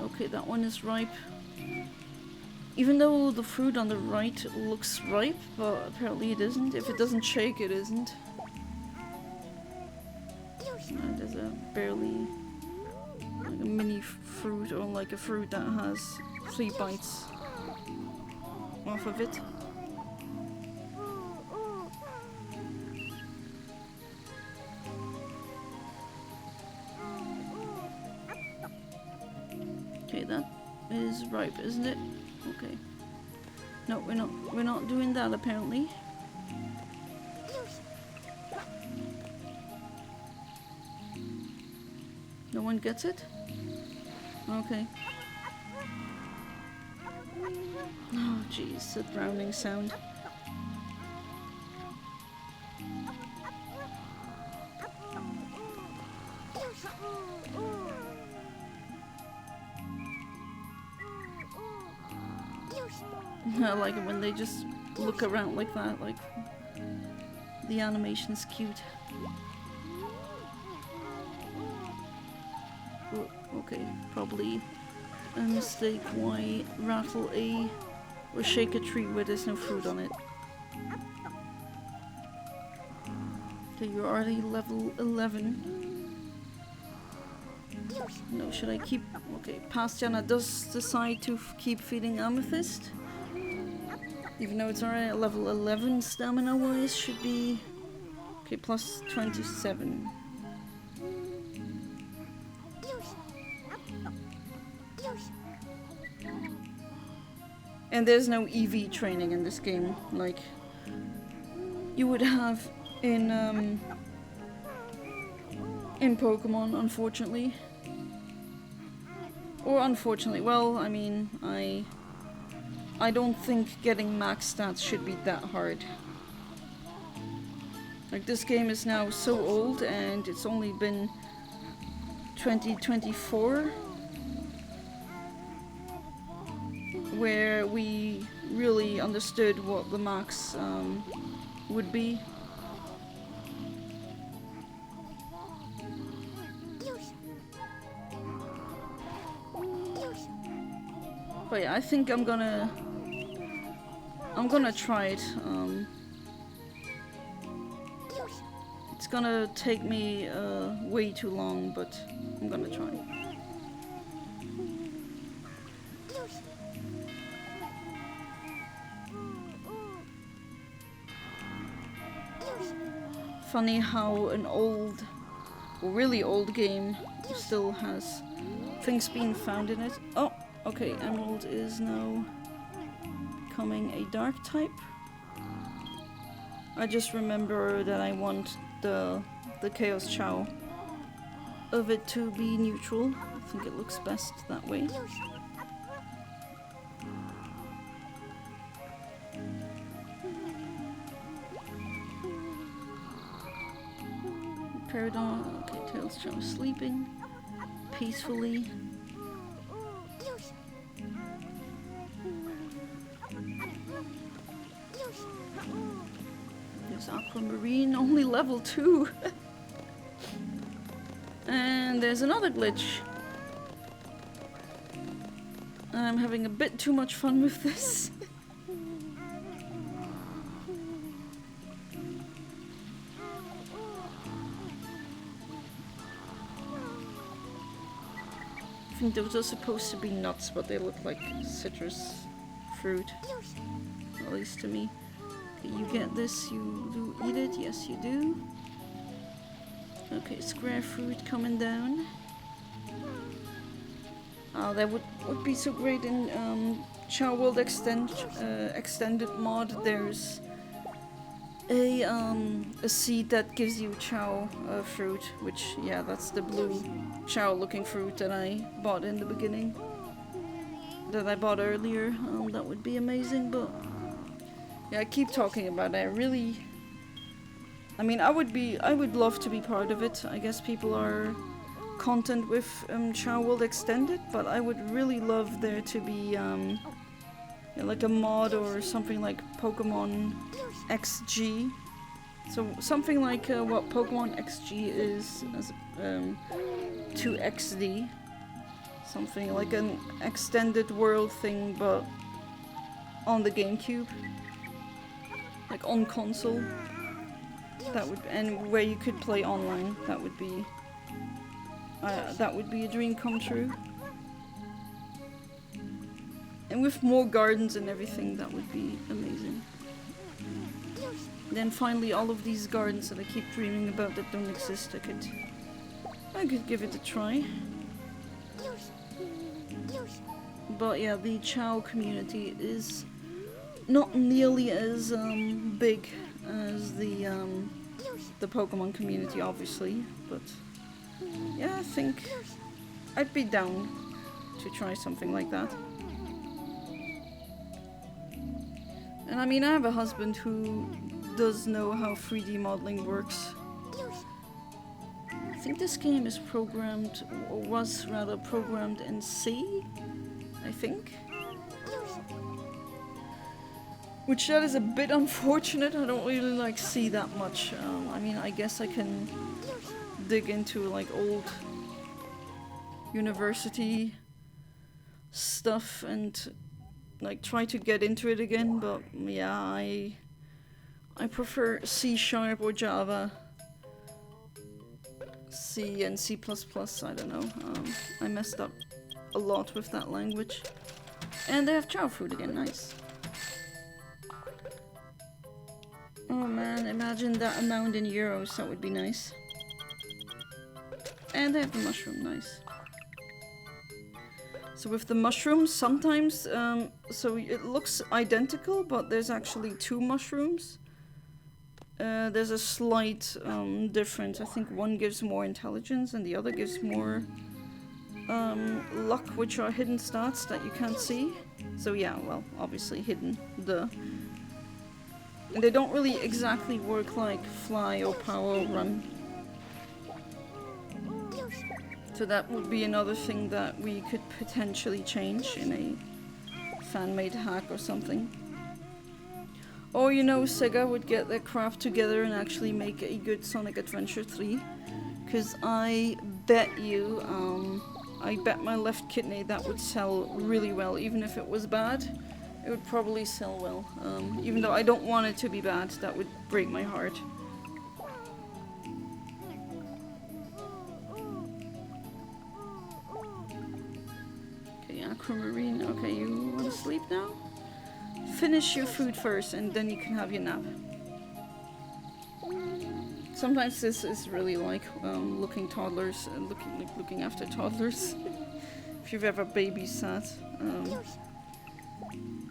Okay, that one is ripe. Even though the fruit on the right looks ripe, but apparently it isn't. If it doesn't shake, it isn't. There's a barely like a mini fruit, or like a fruit that has 3 bites off of it. Okay, that is ripe, isn't it? Okay. No, we're not doing that apparently. No one gets it? Okay. Oh jeez, the drowning sound. I like it when they just look around like that, like the animation's cute. Oh, okay, probably a mistake why rattle a or shake a tree where there's no fruit on it. Okay, you're already level 11. No, should I keep... Okay, Pastiana does decide to keep feeding Amethyst. Even though it's already at level 11 stamina-wise, should be... Okay, plus 27. And there's no EV training in this game, like you would have in Pokemon, unfortunately. Or unfortunately, well, I mean, I don't think getting max stats should be that hard. Like, this game is now so old and it's only been 2024 where we really understood what the max would be. But yeah, I think I'm gonna try it. It's gonna take me way too long, but I'm gonna try. Funny how an old, or really old game still has things being found in it. Oh, okay, Emerald is now becoming a dark type. I just remember that I want the Chaos Chao of it to be neutral. I think it looks best that way. Peridot, okay, Tails Chao is sleeping peacefully. There's Aquamarine, only level 2. And there's another glitch. I'm having a bit too much fun with this. I think those are supposed to be nuts, but they look like citrus fruit. At least to me. Okay, you get this, you do eat it, yes you do. Okay, square fruit coming down. Oh, that would be so great in Chao World Extended mod. There's a seed that gives you Chao fruit, which, yeah, that's the blue Chao looking fruit that I bought in the beginning. That I bought earlier. That would be amazing, but yeah, I keep talking about it. I mean, I would love to be part of it. I guess people are content with Chao World Extended, but I would really love there to be yeah, like a mod or something like Pokemon XG. So something like what Pokemon XG is as to XD. Something like an extended world thing, but on the GameCube, like on console. That would, and where you could play online. That would be a dream come true. And with more gardens and everything, that would be amazing. Then finally, all of these gardens that I keep dreaming about that don't exist, I could give it a try. But yeah, the Chao community is not nearly as big as the Pokemon community, obviously, but yeah, I think I'd be down to try something like that. And I mean, I have a husband who does know how 3D modeling works. I think this game is programmed, or was rather programmed in C, I think. Which that is a bit unfortunate. I don't really like see that much. I mean, I guess I can dig into like old university stuff and like try to get into it again, but yeah, I prefer C# or Java. C and C++, I don't know. I messed up a lot with that language. And they have Chao food again, nice. Oh man, imagine that amount in euros, that would be nice. And they have the mushroom, nice. So with the mushrooms, sometimes, so it looks identical, but there's actually 2 mushrooms. There's a slight difference. I think one gives more intelligence and the other gives more luck, which are hidden stats that you can't see. So yeah, well, obviously hidden. And they don't really exactly work like fly or power or run. So that would be another thing that we could potentially change in a fan-made hack or something. Or, you know, Sega would get their craft together and actually make a good Sonic Adventure 3. Because I bet you, I bet my left kidney that would sell really well. Even if it was bad, it would probably sell well. Even though I don't want it to be bad, that would break my heart. Okay, Aquamarine. Okay, you want to sleep now? Finish your food first and then you can have your nap. Sometimes this is really like looking toddlers and looking after toddlers. If you've ever babysat,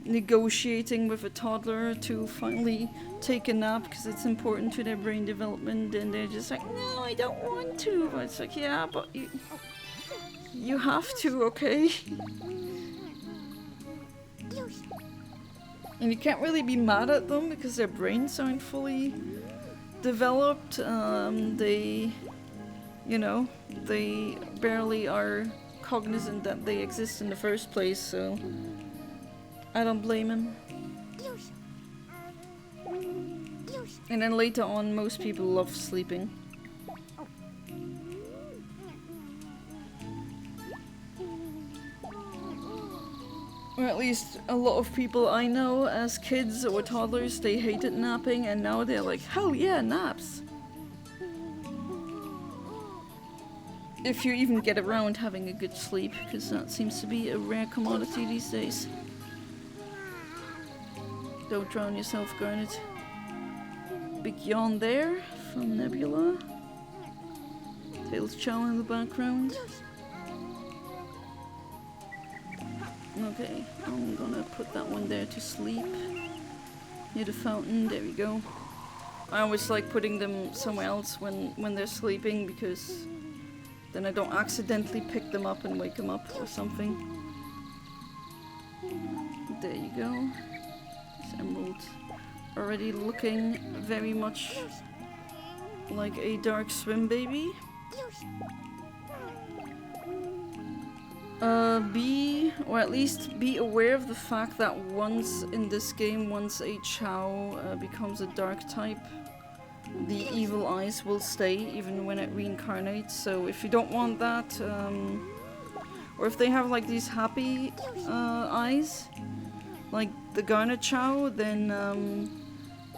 negotiating with a toddler to finally take a nap because it's important to their brain development, and they're just like, no, I don't want to. But it's like, yeah, but you have to, okay? And you can't really be mad at them because their brains aren't fully developed. They, you know, they barely are cognizant that they exist in the first place, so I don't blame him. And then later on, most people love sleeping. Or at least a lot of people I know as kids or toddlers, they hated napping, and now they're like, hell yeah, naps! If you even get around having a good sleep, because that seems to be a rare commodity these days. Don't drown yourself, Garnet. Big yawn there from Nebula. Tails Chao in the background. Okay, I'm gonna put that one there to sleep. Near the fountain, there we go. I always like putting them somewhere else when they're sleeping, because then I don't accidentally pick them up and wake them up or something. There you go. This emerald already looking very much like a dark swim baby. Or at least be aware of the fact that once in this game, once a Chao becomes a dark type, the evil eyes will stay even when it reincarnates. So if you don't want that, or if they have like these happy eyes, like the Garnet Chao, then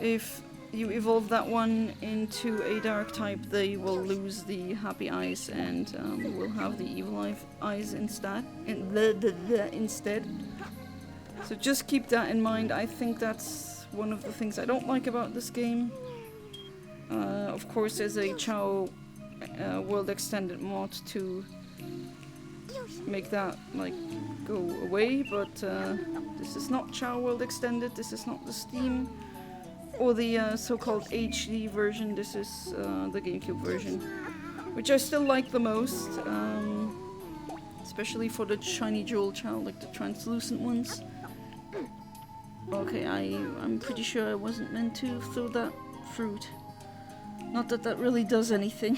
if you evolve that one into a dark type, they will lose the happy eyes and will have the evil eyes instead. So just keep that in mind. I think that's one of the things I don't like about this game. Of course, there's a Chao World Extended mod to make that like go away, but this is not Chao World Extended. This is not the Steam or the so-called HD version. This is the GameCube version, which I still like the most, especially for the shiny Jewel Chao, like the translucent ones. Okay, I'm pretty sure I wasn't meant to throw that fruit. Not that that really does anything.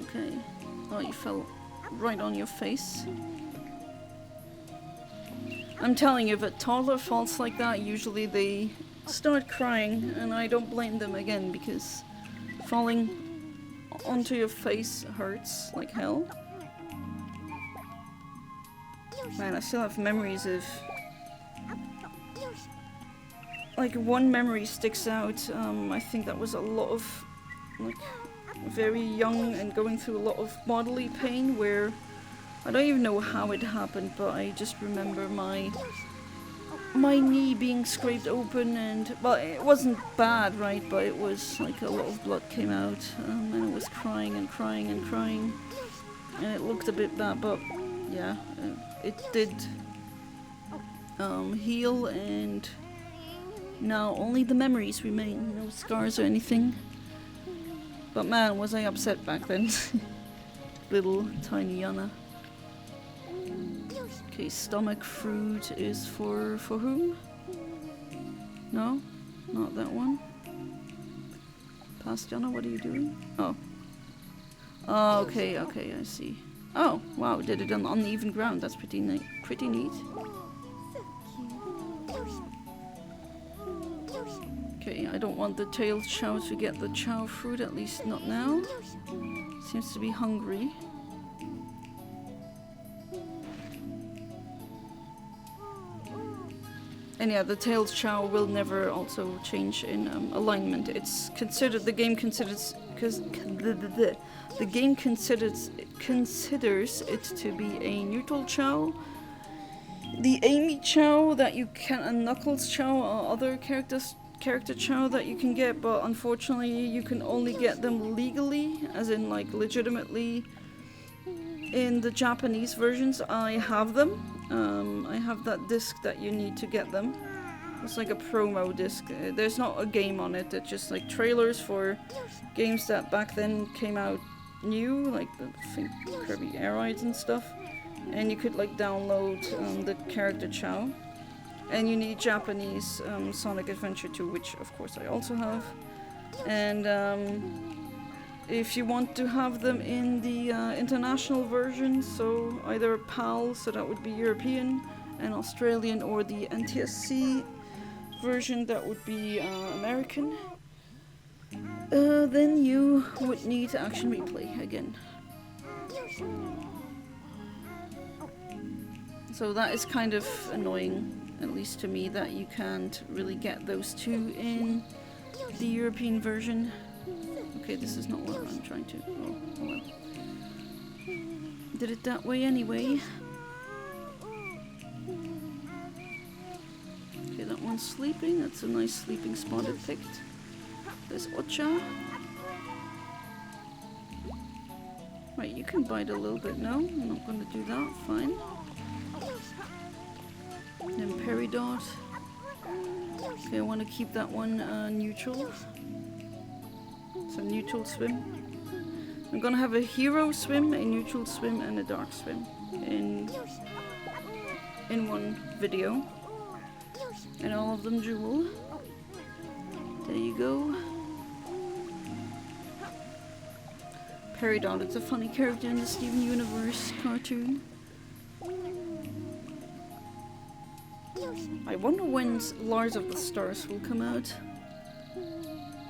Okay. Oh, you fell right on your face. I'm telling you, if a toddler falls like that, usually they start crying, and I don't blame them again, because falling onto your face hurts like hell. Man, I still have memories of... Like, one memory sticks out. I think that was a lot of, like, very young and going through a lot of bodily pain, where I don't even know how it happened, but I just remember my knee being scraped open, and, well, it wasn't bad, right, but it was like a lot of blood came out, and it was crying and crying and crying, and it looked a bit bad, but yeah, it did heal, and now only the memories remain, no scars or anything. But man, was I upset back then. Little tiny Yana. Okay, stomach fruit is for whom? No? Not that one. Past Yana, what are you doing? Oh. Oh, okay, I see. Oh, wow, did it on uneven ground. That's pretty neat. Okay, I don't want the Tails Chao to get the Chao fruit, at least not now. Seems to be hungry. And yeah, the Tails Chao will never also change in alignment. It's considered, the game considers it to be a neutral Chao. The Amy Chao that you can, and Knuckles Chao are other character Chao that you can get, but unfortunately you can only get them legally, as in like legitimately. In the Japanese versions, I have them. I have that disc that you need to get them. It's like a promo disc. There's not a game on it. It's just like trailers for games that back then came out new, like the Kirby Air Rides and stuff. And you could like download the character Chao. And you need Japanese Sonic Adventure 2, which of course I also have. And if you want to have them in the international version, so either PAL, so that would be European and Australian, or the NTSC version, that would be American, then you would need Action Replay again. So that is kind of annoying, at least to me, that you can't really get those two in the European version. Okay, this is not what I'm trying to... Oh, well. Did it that way anyway. Okay, that one's sleeping. That's a nice sleeping spot it picked. There's Ocha. Right, you can bite a little bit. No, I'm not going to do that. Fine. Then Peridot. Okay, I want to keep that one neutral. So neutral swim. I'm gonna have a hero swim, a neutral swim, and a dark swim in one video. And all of them Jewel. There you go. Peridot, it's a funny character in the Steven Universe cartoon. I wonder when Lars of the Stars will come out.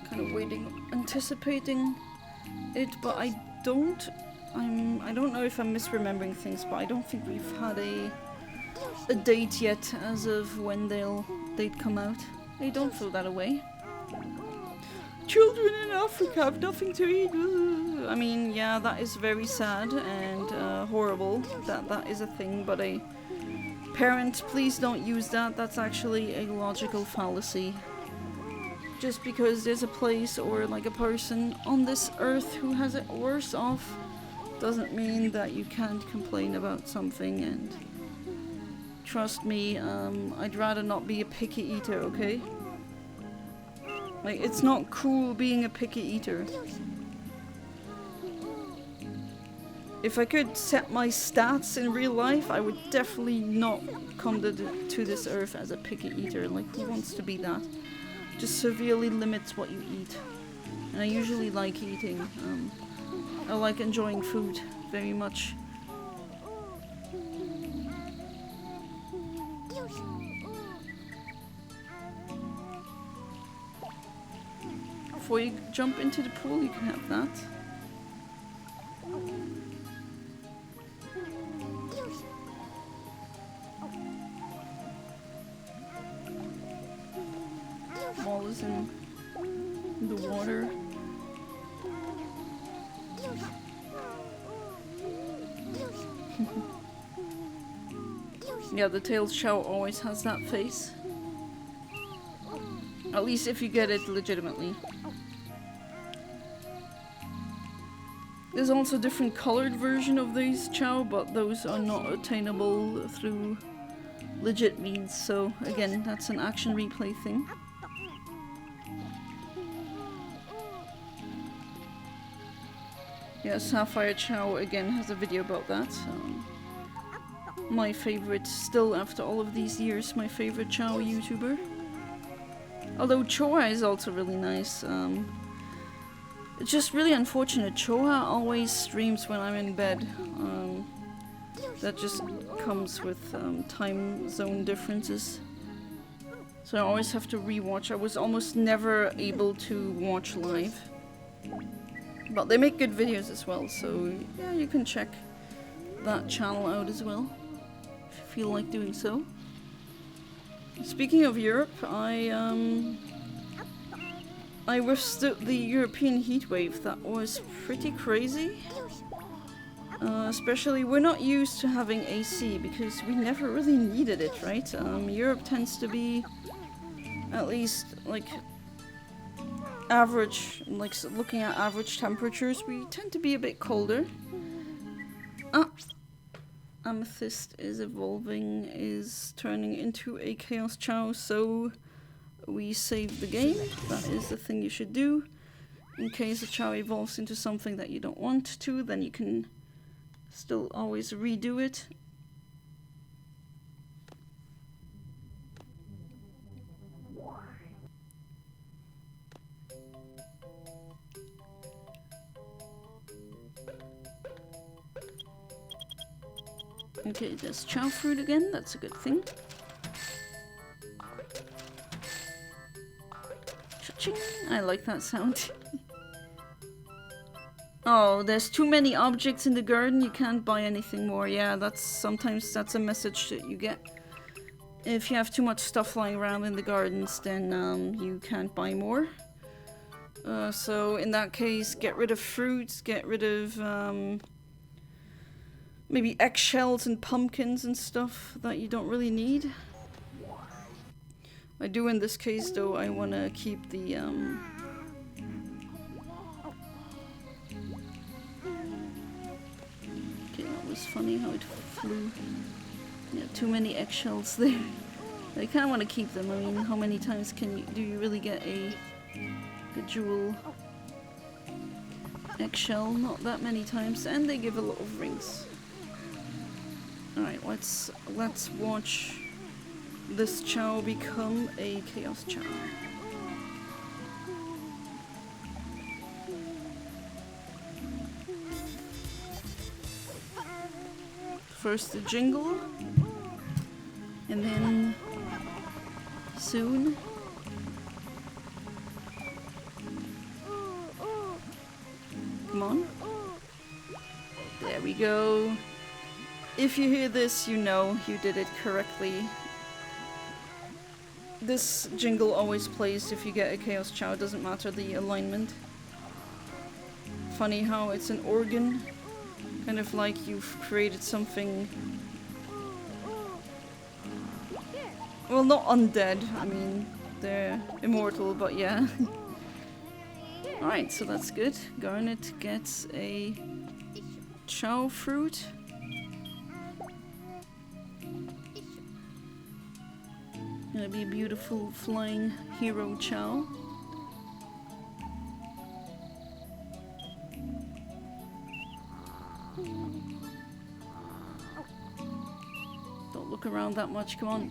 Kind of waiting, anticipating it, but I don't know if I'm misremembering things, but I don't think we've had a date yet as of when they'd come out. Hey, don't throw that away. Children in Africa have nothing to eat. I mean, yeah, that is very sad and horrible that is a thing, but parents, please don't use that. That's actually a logical fallacy. Just because there's a place or like a person on this earth who has it worse off doesn't mean that you can't complain about something. And trust me, I'd rather not be a picky eater, okay? Like, it's not cool being a picky eater. If I could set my stats in real life, I would definitely not come to this earth as a picky eater. Like, who wants to be that? Just severely limits what you eat. And I usually like eating. I like enjoying food very much. before you jump into the pool, you can have that. Ball is in the water. Yeah, the Tails Chao always has that face. At least if you get it legitimately. There's also a different colored version of these Chao, but those are not attainable through legit means, so again, that's an action replay thing. Yeah, Sapphire Chao again has a video about that. My favorite, still after all of these years, my favorite Chao YouTuber. Although Choa is also really nice. It's just really unfortunate. Choa always streams when I'm in bed. That just comes with time zone differences. So I always have to rewatch. I was almost never able to watch live. But they make good videos as well, so yeah, you can check that channel out as well, if you feel like doing so. Speaking of Europe, I withstood the European heatwave. That was pretty crazy. Especially, we're not used to having AC because we never really needed it, right? Europe tends to be at least like average, like looking at average temperatures, we tend to be a bit colder. Ah, Amethyst is evolving, is turning into a Chaos Chao, so we save the game. That is the thing you should do. In case a Chao evolves into something that you don't want to, then you can still always redo it. Okay, there's Chao fruit again, that's a good thing. Cha-ching! I like that sound. Oh, there's too many objects in the garden, you can't buy anything more. Yeah, sometimes that's a message that you get. If you have too much stuff lying around in the gardens, then you can't buy more. So in that case, get rid of fruits, get rid of maybe eggshells and pumpkins and stuff that you don't really need. I do in this case though, I want to keep the okay, that was funny how it flew. Yeah, too many eggshells there. I kind of want to keep them. I mean, how many times do you really get a jewel eggshell? Not that many times, and they give a lot of rings. Alright, let's watch this Chao become a Chaos Chao. First the jingle, and then soon come on. There we go. If you hear this, you know you did it correctly. This jingle always plays if you get a Chaos Chao, it doesn't matter the alignment. Funny how it's an organ, kind of like you've created something. Well, not undead, I mean, they're immortal, but yeah. Alright, so that's good. Garnet gets a Chao fruit. Gonna be a beautiful flying hero Chao. Don't look around that much, come on.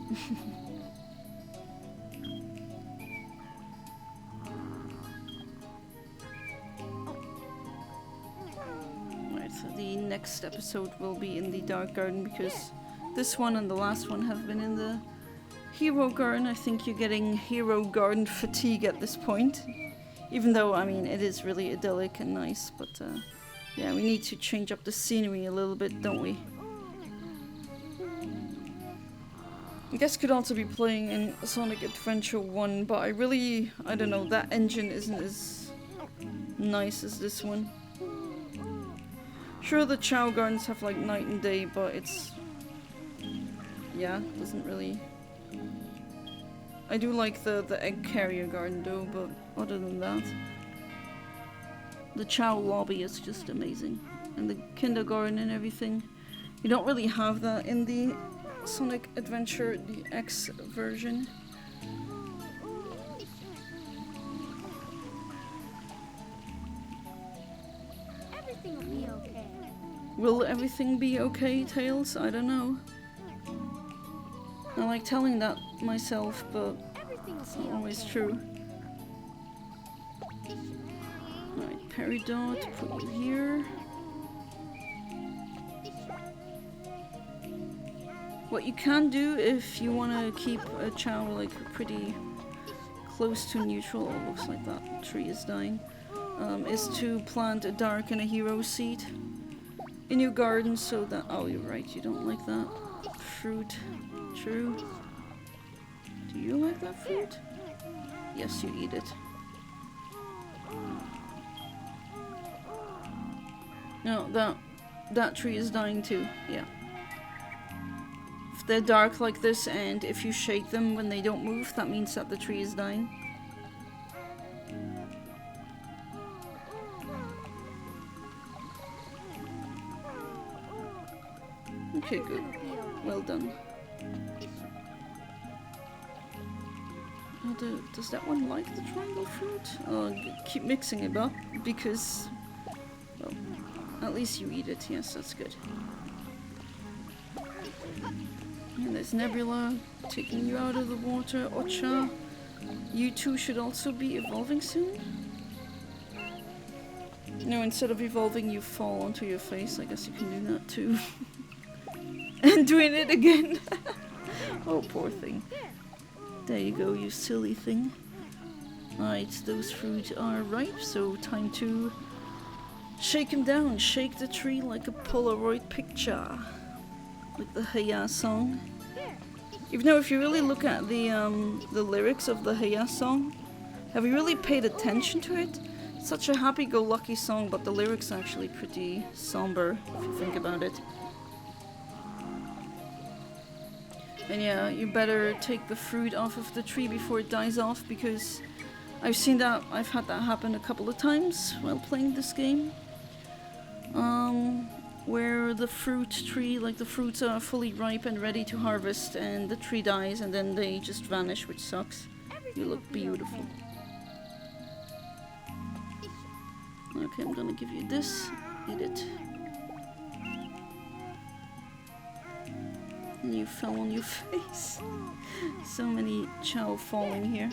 Right, so the next episode will be in the Dark Garden because this one and the last one have been in the Hero Garden. I think you're getting Hero Garden fatigue at this point. Even though, I mean, it is really idyllic and nice, but yeah, we need to change up the scenery a little bit, don't we? I guess could also be playing in Sonic Adventure 1, but I don't know, that engine isn't as nice as this one. Sure, the Chao Gardens have like night and day, but it's... yeah, doesn't really... I do like the egg carrier garden though, but other than that... the Chao lobby is just amazing. And the kindergarten and everything. You don't really have that in the Sonic Adventure, the X version. Everything will be okay. Will everything be okay, Tails? I don't know. I like telling that myself, but it's not always true. Alright, Peridot, put you here. What you can do if you want to keep a Chao like pretty close to neutral, oh, looks like that tree is dying, is to plant a dark and a hero seed in your garden so that... oh, you're right, you don't like that fruit. True. Do you like that fruit? Yes, you eat it. No, that tree is dying too, yeah. If they're dark like this and if you shake them when they don't move, that means that the tree is dying. Okay, good. Well done. Does that one like the triangle fruit? Keep mixing it up because, well, at least you eat it. Yes, that's good. And there's Nebula taking you out of the water. Ocha, you two should also be evolving soon. No, instead of evolving, you fall onto your face. I guess you can do that too. And doing it again. Oh, poor thing. There you go, you silly thing. Alright, those fruit are ripe, so time to shake them down. Shake the tree like a Polaroid picture. Like the Heya song. Even though if you really look at the lyrics of the Heya song, have you really paid attention to it? It's such a happy-go-lucky song, but the lyrics are actually pretty somber, if you think about it. And yeah, you better take the fruit off of the tree before it dies off, because I've had that happen a couple of times while playing this game. Where the fruit tree, like the fruits are fully ripe and ready to harvest, and the tree dies and then they just vanish, which sucks. You look beautiful. Okay, I'm gonna give you this. Eat it. And you fell on your face. So many Chao falling here.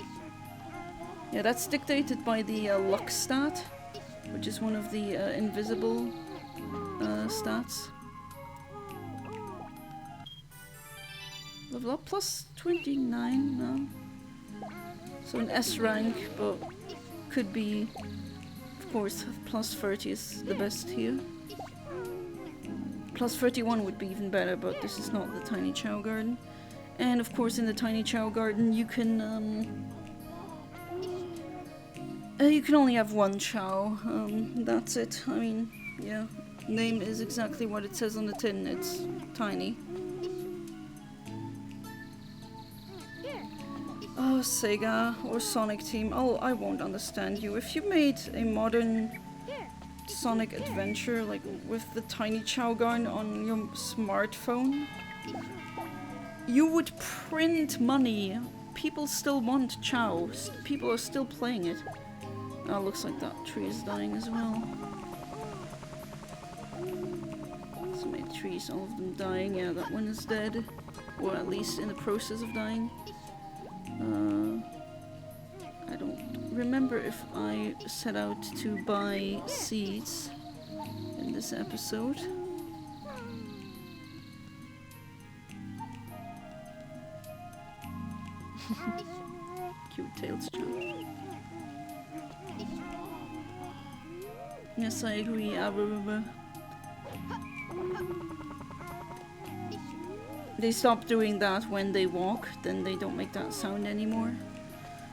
Yeah, that's dictated by the luck stat, which is one of the invisible stats. Level up plus 29 now. So an S rank, but could be, of course, plus 30 is the best here. Plus 31 would be even better, but this is not the Tiny Chao Garden. And of course in the Tiny Chao Garden you can only have one Chao. That's it. I mean, yeah. Name is exactly what it says on the tin. It's tiny. Oh, Sega or Sonic Team. Oh, I won't understand you. If you made a modern Sonic adventure, like with the Tiny Chao Garden on your smartphone, you would print money. People still want Chao. People are still playing it. Oh, looks like that tree is dying as well. So many trees, all of them dying. Yeah, that one is dead. Or at least in the process of dying. I don't remember if I set out to buy seeds in this episode. Cute Tails Chao. Yes, I agree. They stop doing that when they walk, then they don't make that sound anymore.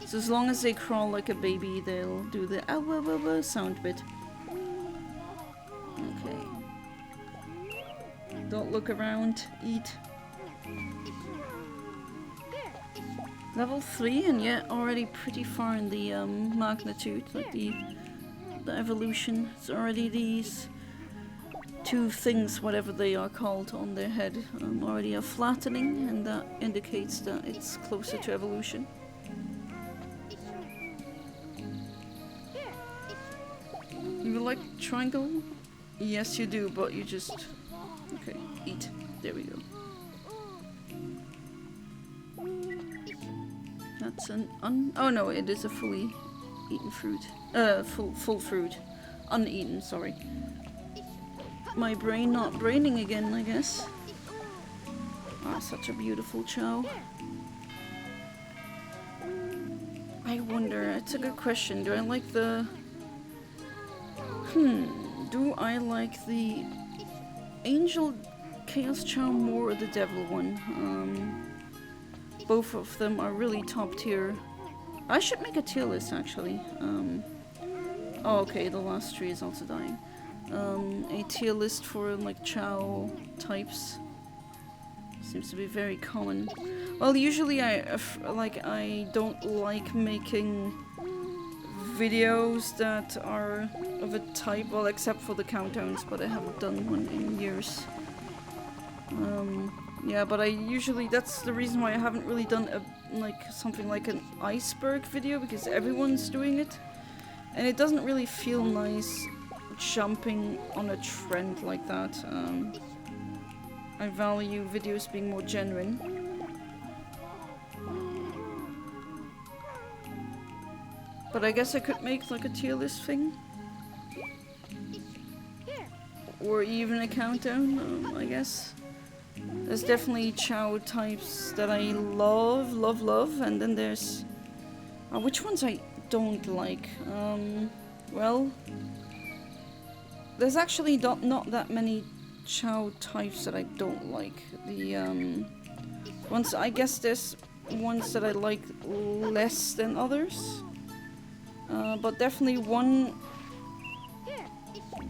So as long as they crawl like a baby, they'll do the sound bit. Okay. Don't look around, eat. Level 3 and yet already pretty far in the magnitude, like the evolution. It's already these two things, whatever they are called, on their head already are flattening, and that indicates that it's closer to evolution. You like triangle? Yes, you do, but you just... Okay, eat. There we go. That's an oh no, it is a fully eaten fruit. Full fruit. Uneaten, sorry. My brain not braining again, I guess. Ah, such a beautiful Chao. I wonder, it's a good question. Do I like the... do I like the Angel Chaos Chao more or the Devil one? Both of them are really top tier. I should make a tier list actually. Oh, okay, the last tree is also dying. A tier list for like Chao types. Seems to be very common. Well, usually I don't like making videos that are of a type, well, except for the countdowns, but I haven't done one in years. Yeah, but I usually, that's the reason why I haven't really done something like an iceberg video, because everyone's doing it. And it doesn't really feel nice jumping on a trend like that. I value videos being more genuine. But I guess I could make like a tier list thing. Or even a countdown, I guess. There's definitely Chao types that I love, and then there's... which ones I don't like? Well... There's actually not that many Chao types that I don't like. The, I guess there's ones that I like less than others. But definitely one...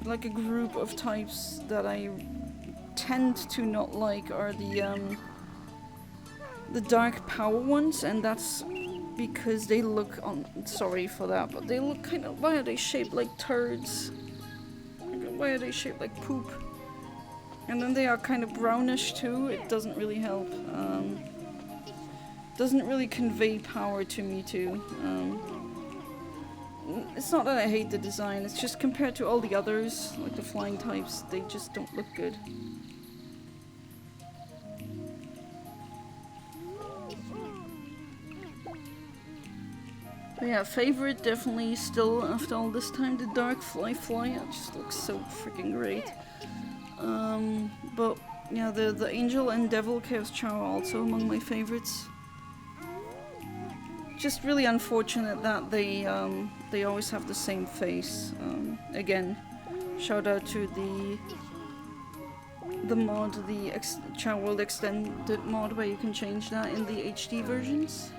like a group of types that I tend to not like are the dark power ones, and that's because they look sorry for that, but they look kind of, why are they shaped like turds? Why are they shaped like poop? And then they are kind of brownish too. It doesn't really help. Doesn't really convey power to me too. It's not that I hate the design, it's just compared to all the others, like the flying types, they just don't look good. But yeah, favorite definitely still after all this time, the dark fly. It just looks so freaking great. But yeah, the Angel and Devil Chaos Chao are also among my favorites. Just really unfortunate that they always have the same face. Again, shout out to the mod, the Chao World Extended mod, where you can change that in the HD versions.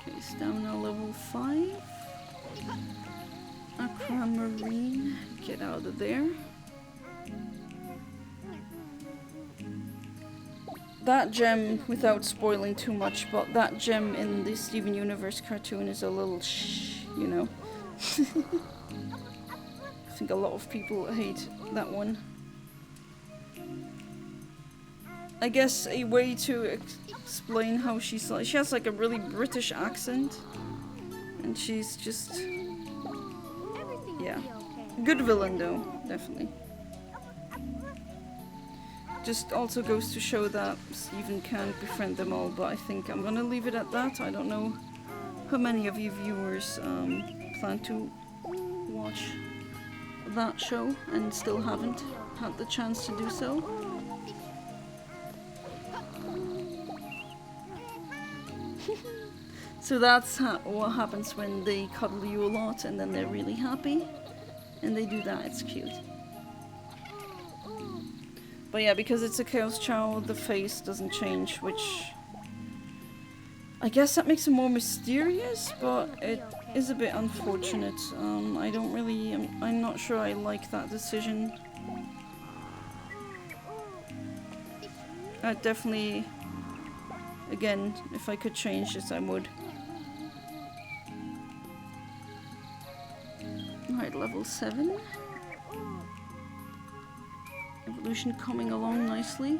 Okay, stamina level 5. Aquamarine, get out of there. That gem, without spoiling too much, but that gem in the Steven Universe cartoon is a little you know. I think a lot of people hate that one. I guess a way to explain how she's like, she has like a really British accent, and she's just, yeah, good villain though, definitely. Just also goes to show that Steven can't befriend them all, but I think I'm gonna leave it at that. I don't know how many of you viewers plan to watch that show and still haven't had the chance to do so. So that's what happens when they cuddle you a lot and then they're really happy. And they do that, it's cute. But yeah, because it's a Chaos Chao, the face doesn't change, which... I guess that makes it more mysterious, but it is a bit unfortunate. I don't really... I'm not sure I like that decision. I'd definitely... Again, if I could change this, I would. Alright, level 7. Evolution coming along nicely.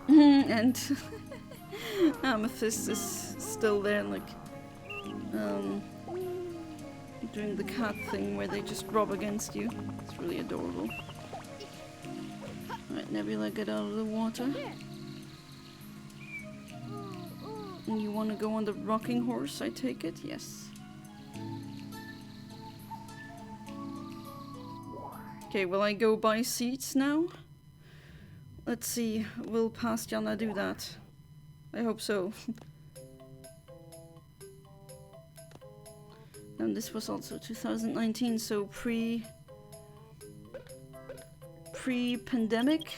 And Amethyst is still there, like, doing the cat thing where they just rub against you. It's really adorable. Alright, Nebula, get out of the water. And you want to go on the rocking horse, I take it? Yes. Okay, will I go buy seats now? Let's see, will Pastiana do that? I hope so. And this was also 2019, so pre-pandemic.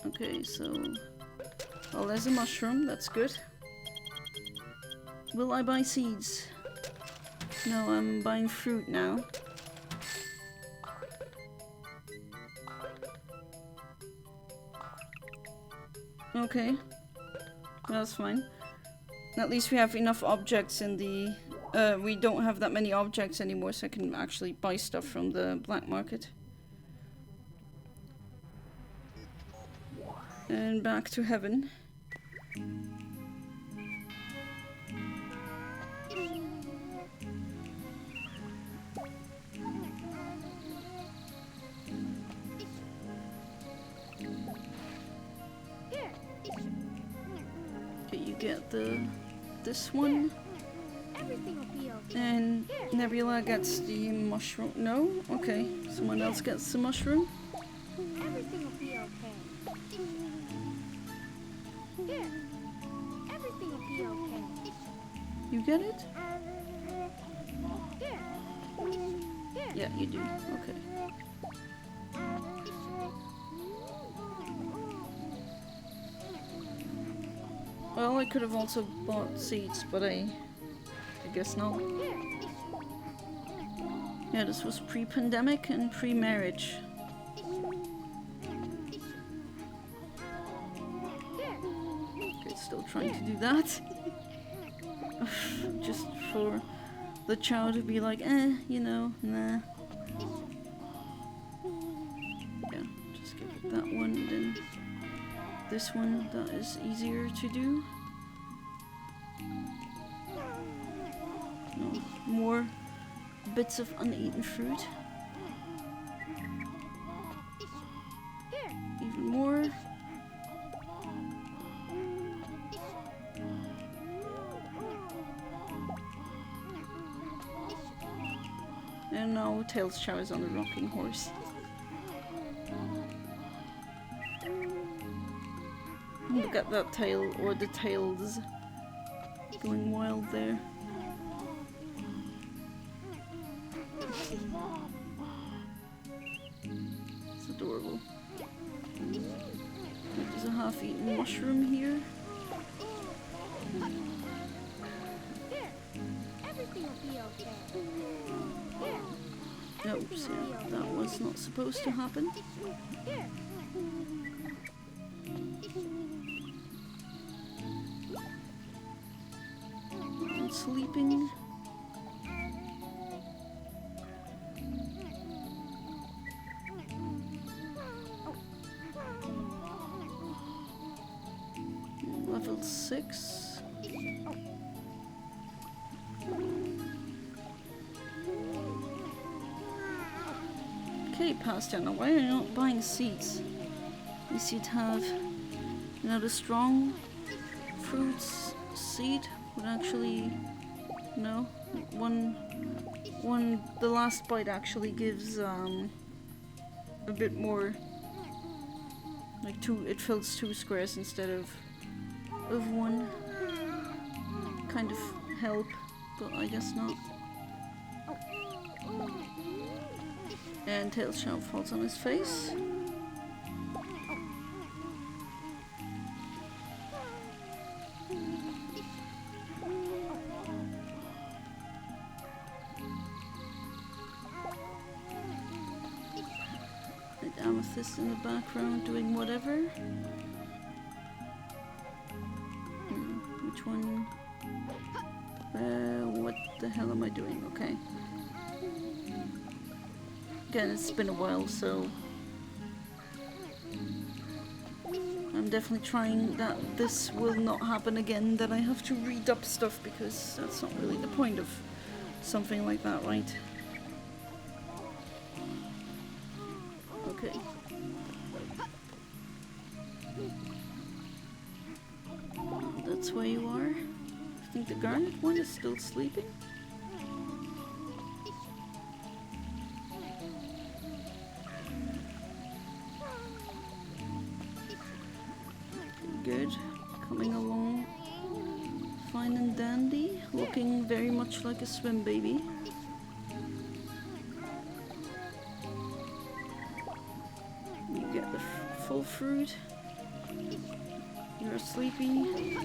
Okay, so... Well, there's a mushroom, that's good. Will I buy seeds? No, I'm buying fruit now. Okay, that's fine. At least we have enough objects in the... we don't have that many objects anymore, so I can actually buy stuff from the black market. And back to heaven. Okay, you get this one. Everything will be okay. And Nebula gets the mushroom. No? Okay. Someone else gets the mushroom. Everything will be okay. Here. Everything will be okay. You get it? Here. Here. Yeah, you do. Okay. Well, I could have also bought seeds, but I guess not. Yeah, this was pre-pandemic and pre-marriage. Okay, still trying to do that. Just for the Chao to be like, you know, nah. Yeah, just give it that one, and then this one, that is easier to do. No, more bits of uneaten fruit. Even more. And now Tails Chao is on the rocking horse. Look at that tail, or the tails going wild there. It's adorable. There's a half-eaten mushroom here. Oops, yeah, that was not supposed to happen. And sleeping. Level 6. Okay, Pastiana, why are you not buying seeds? At least you'd have You know, the strong fruits seed would actually, no, the last bite actually gives a bit more, like it fills 2 squares instead of 1. Kind of help, but I guess not. And Tails Chao falls on his face. And Amethyst in the background doing whatever. Which one? What the hell am I doing? Okay. Again, it's been a while, so I'm definitely trying that this will not happen again, that I have to redub stuff, because that's not really the point of something like that, right? Okay. That's where you are. I think the Garnet one is still sleeping. Good. Coming along fine and dandy. Looking very much like a swim baby. You get the full fruit. You're sleepy.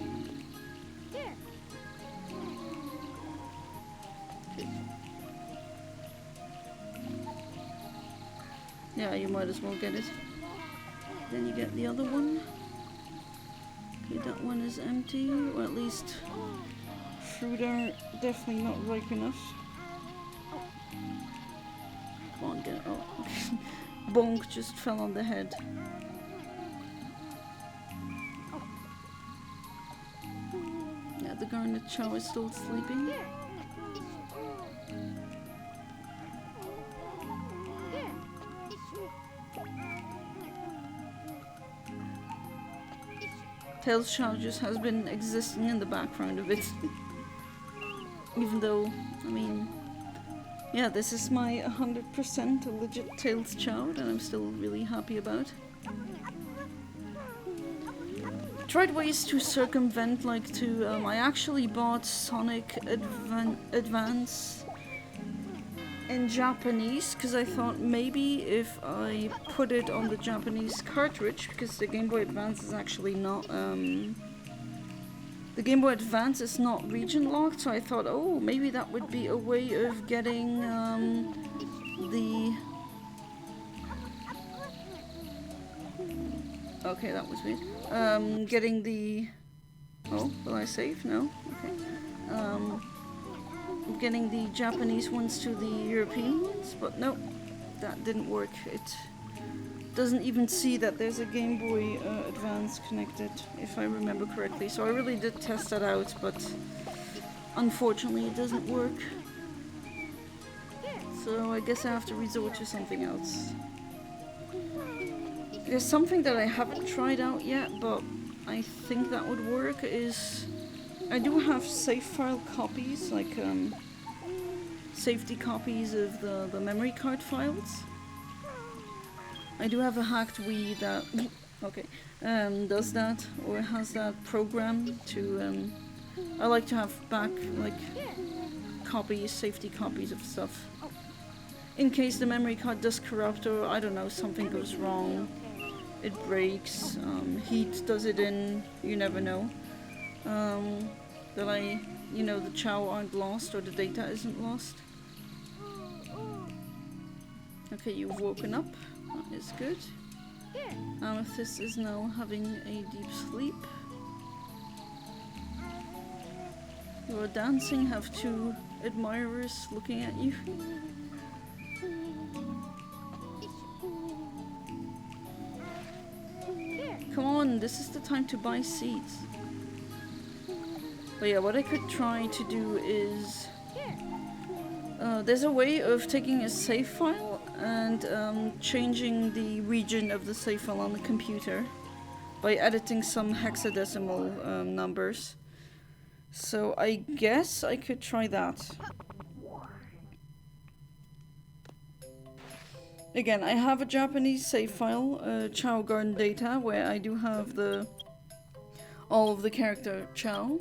Yeah, you might as well get it. Then you get the other one. Okay, that one is empty, or at least fruit are definitely not ripe enough. Come on, get it. Oh, bonk just fell on the head. Yeah, the Garnet Chao is still sleeping. Tails Chao just has been existing in the background a bit. Even though, I mean, yeah, this is my 100% legit Tails Chao that I'm still really happy about. Tried ways to circumvent, like to, I actually bought Sonic Advance in Japanese, because I thought maybe if I put it on the Japanese cartridge, because the Game Boy Advance is actually not, the Game Boy Advance is not region locked, so I thought, oh, maybe that would be a way of getting the... Okay, that was weird. Getting the... Oh, will I save? No? Okay. Getting the Japanese ones to the European ones, but no, that didn't work. It doesn't even see that there's a Game Boy Advance connected, if I remember correctly. So I really did test that out, but unfortunately it doesn't work. So I guess I have to resort to something else. There's something that I haven't tried out yet, but I think that would work, is I do have save file copies, like safety copies of the memory card files. I do have a hacked Wii that okay does that, or has that program to I like to have back like copies, safety copies of stuff, in case the memory card does corrupt, or I don't know, something goes wrong, it breaks, heat does it in, you never know. That the Chao aren't lost, or the data isn't lost. Okay, you've woken up. That is good. Amethyst is now having a deep sleep. You are dancing, have 2 admirers looking at you. Come on, this is the time to buy seeds. But yeah, what I could try to do is... there's a way of taking a save file and changing the region of the save file on the computer. by editing some hexadecimal numbers. So I guess I could try that. Again, I have a Japanese save file, Chao Garden data, where I do have all of the character Chao.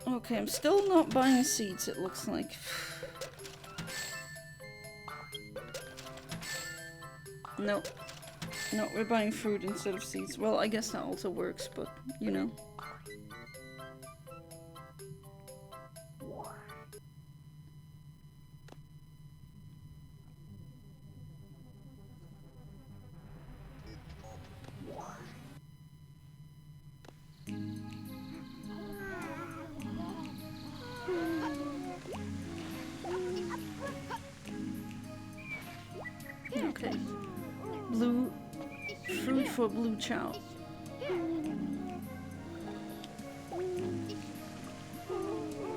Okay, I'm still not buying seeds, it looks like. No. No, we're buying fruit instead of seeds. Well, I guess that also works, but, you know. Okay. Blue fruit for Blue Chao.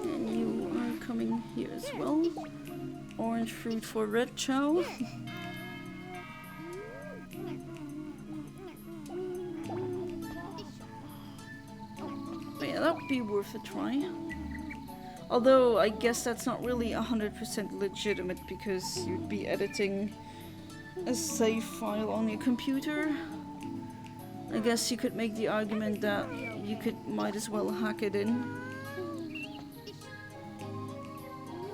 And you are coming here as well. Orange fruit for Red Chao. But yeah, that would be worth a try. Although I guess that's not really 100% legitimate because you'd be editing a save file on your computer. I guess you could make the argument that you might as well hack it in.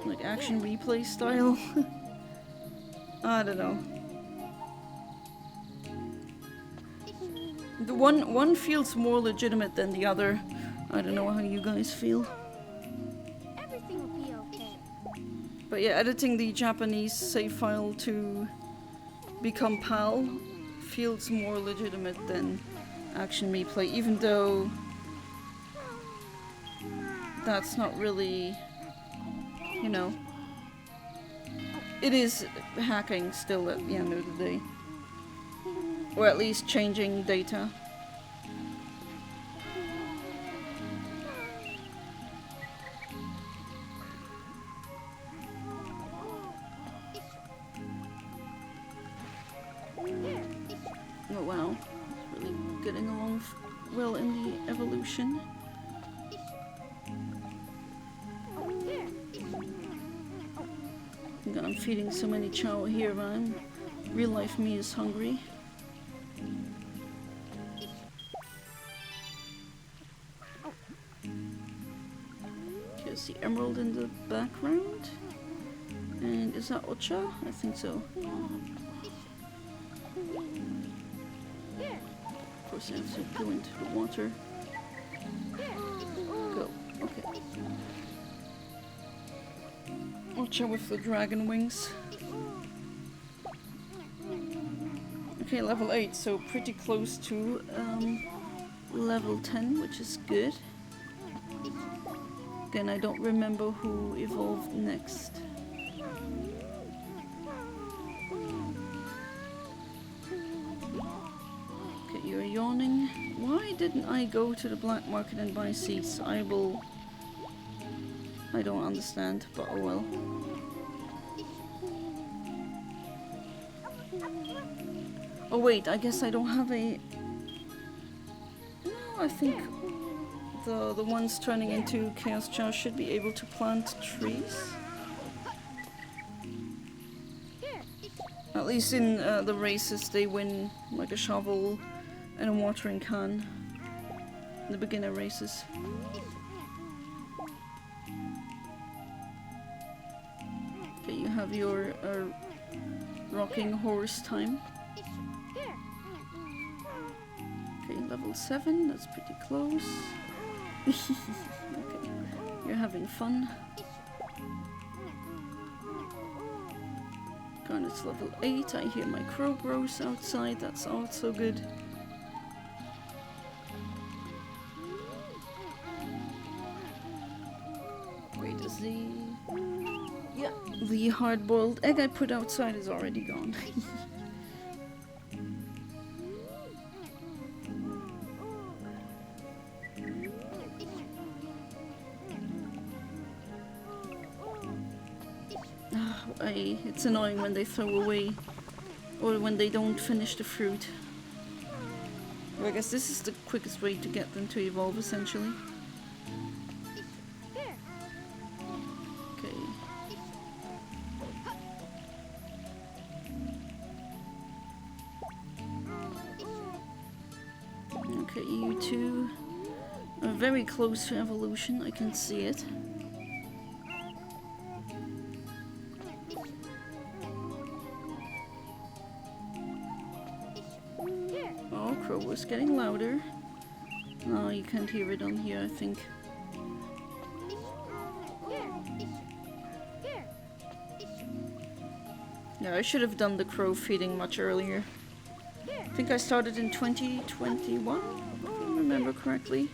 Like action replay style. I don't know. The one feels more legitimate than the other. I don't know how you guys feel. Everything will be okay. But yeah, editing the Japanese save file to become PAL feels more legitimate than action replay, even though that's not really, you know, it is hacking still at the end of the day, or at least changing data. Oh wow, it's really getting along well in the evolution. God, I'm feeding so many Chao here, man. Real life me is hungry. Here's the emerald in the background. And is that Ocha? I think so. Of course I have to go into the water. Go. Okay. Ocha with the dragon wings. Okay, level 8, so pretty close to level 10, which is good. Again, I don't remember who evolved next. Okay, you're yawning. Why didn't I go to the black market and buy seeds? I don't understand, but oh well. Oh wait, I guess I don't have a... No, I think the ones turning into Chaos Chao should be able to plant trees. At least in the races they win like a shovel and a watering can. In the beginner races. Okay, you have your rocking horse time. Okay, level 7, that's pretty close. Okay, you're having fun. Garnet's level 8, I hear my crow grows outside, that's also good. Wait, is the... Yeah, the hard-boiled egg I put outside is already gone. It's annoying when they throw away Or when they don't finish the fruit. Well, I guess this is the quickest way to get them to evolve, essentially. Okay. Okay, you two are very close to evolution, I can see it. Oh, crow was getting louder. No, you can't hear it on here, I think. Yeah, I should have done the crow feeding much earlier. I think I started in 2021, if I remember correctly.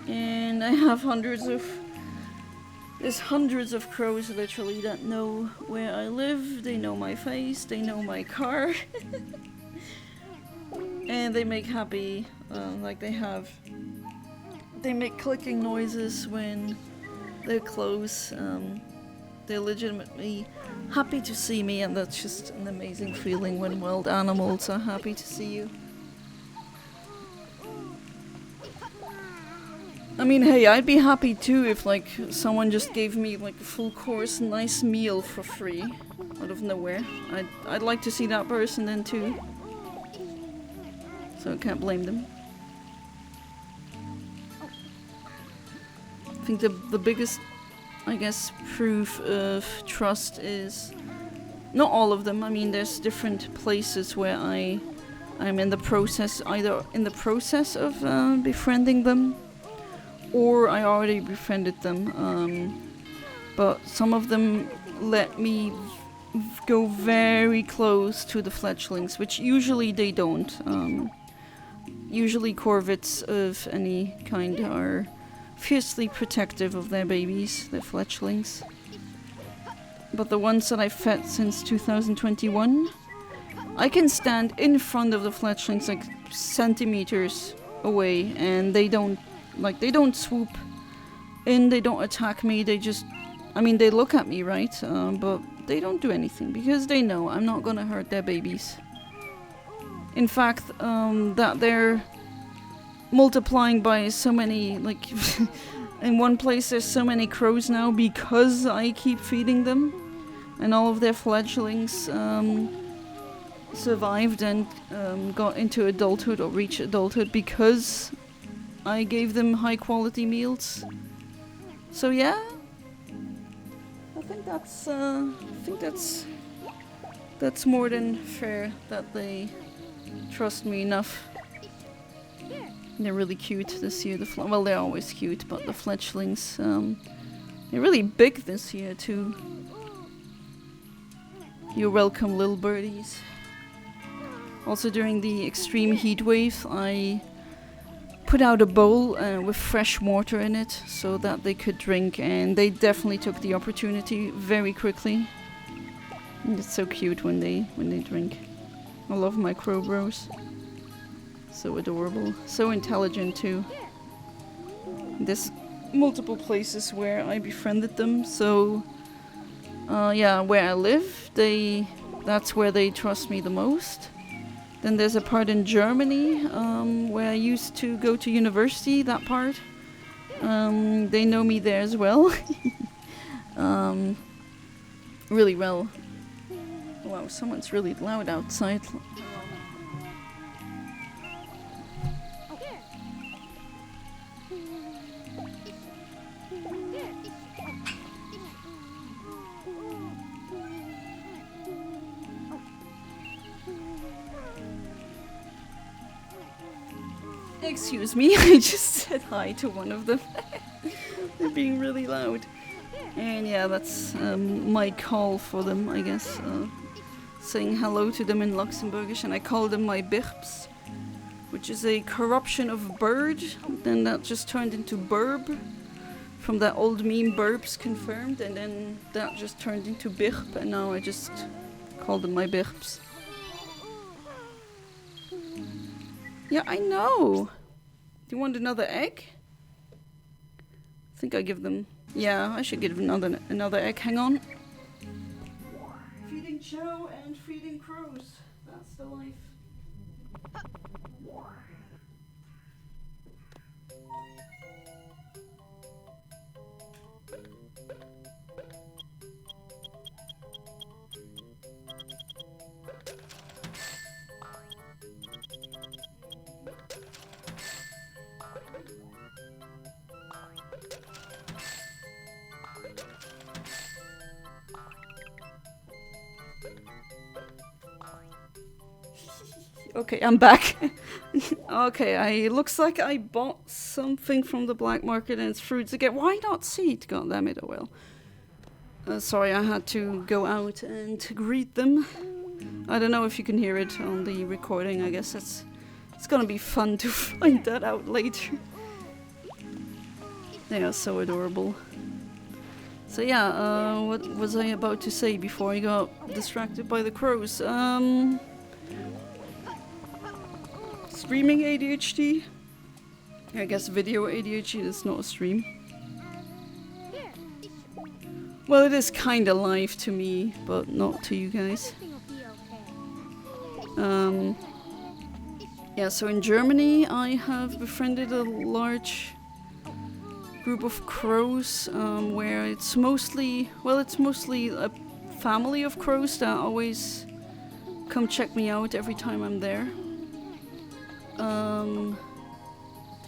And I have there's hundreds of crows literally that know where I live, they know my face, they know my car. And they make happy, they make clicking noises when they're close. They're legitimately happy to see me, and that's just an amazing feeling when wild animals are happy to see you. I mean, hey, I'd be happy too if like someone just gave me like a full course nice meal for free out of nowhere. I'd like to see that person then too. So I can't blame them. I think the biggest, I guess, proof of trust is not all of them. I mean, there's different places where I'm in the process, either in the process of befriending them, or I already befriended them. But some of them let me go very close to the fledglings, which usually they don't. Usually corvids of any kind are fiercely protective of their babies, their fledglings. But the ones that I've fed since 2021, I can stand in front of the fledglings like centimeters away, and they don't swoop in, they don't attack me, they just, I mean, they look at me, right? But they don't do anything because they know I'm not gonna hurt their babies. In fact, that they're multiplying by so many, like, in one place there's so many crows now because I keep feeding them, and all of their fledglings survived and got into adulthood or reached adulthood because I gave them high quality meals. So yeah, I think that's more than fair that they trust me enough. They're really cute this year. Well, they're always cute, but the fledglings, they're really big this year too. You're welcome, little birdies. Also, during the extreme heat wave, I put out a bowl with fresh water in it so that they could drink, and they definitely took the opportunity very quickly. And it's so cute when they drink. I love my crow bros. So adorable. So intelligent too. There's multiple places where I befriended them, so yeah, where I live, that's where they trust me the most. Then there's a part in Germany where I used to go to university, that part. They know me there as well. Really well. Wow, someone's really loud outside. Excuse me, I just said hi to one of them. They're being really loud. And yeah, that's my call for them, I guess. Saying hello to them in Luxembourgish, and I call them my birps, which is a corruption of bird. Then that just turned into burb, from that old meme burps confirmed, and then that just turned into birp, and now I just call them my birps. Yeah, I know. Do you want another egg? I think I give them. Yeah, I should give them another egg. Hang on. Feeding Eating Chao and feeding crows. That's the life. Okay, I'm back. Okay, looks like I bought something from the black market and it's fruits again. Why not seed? God damn it, oh well. Sorry, I had to go out and greet them. I don't know if you can hear it on the recording. I guess it's gonna be fun to find that out later. They are so adorable. So yeah, what was I about to say before I got distracted by the crows? Streaming ADHD? I guess video ADHD is not a stream. Well, it is kinda live to me, but not to you guys. Yeah, so in Germany I have befriended a large group of crows, where it's mostly a family of crows that always come check me out every time I'm there.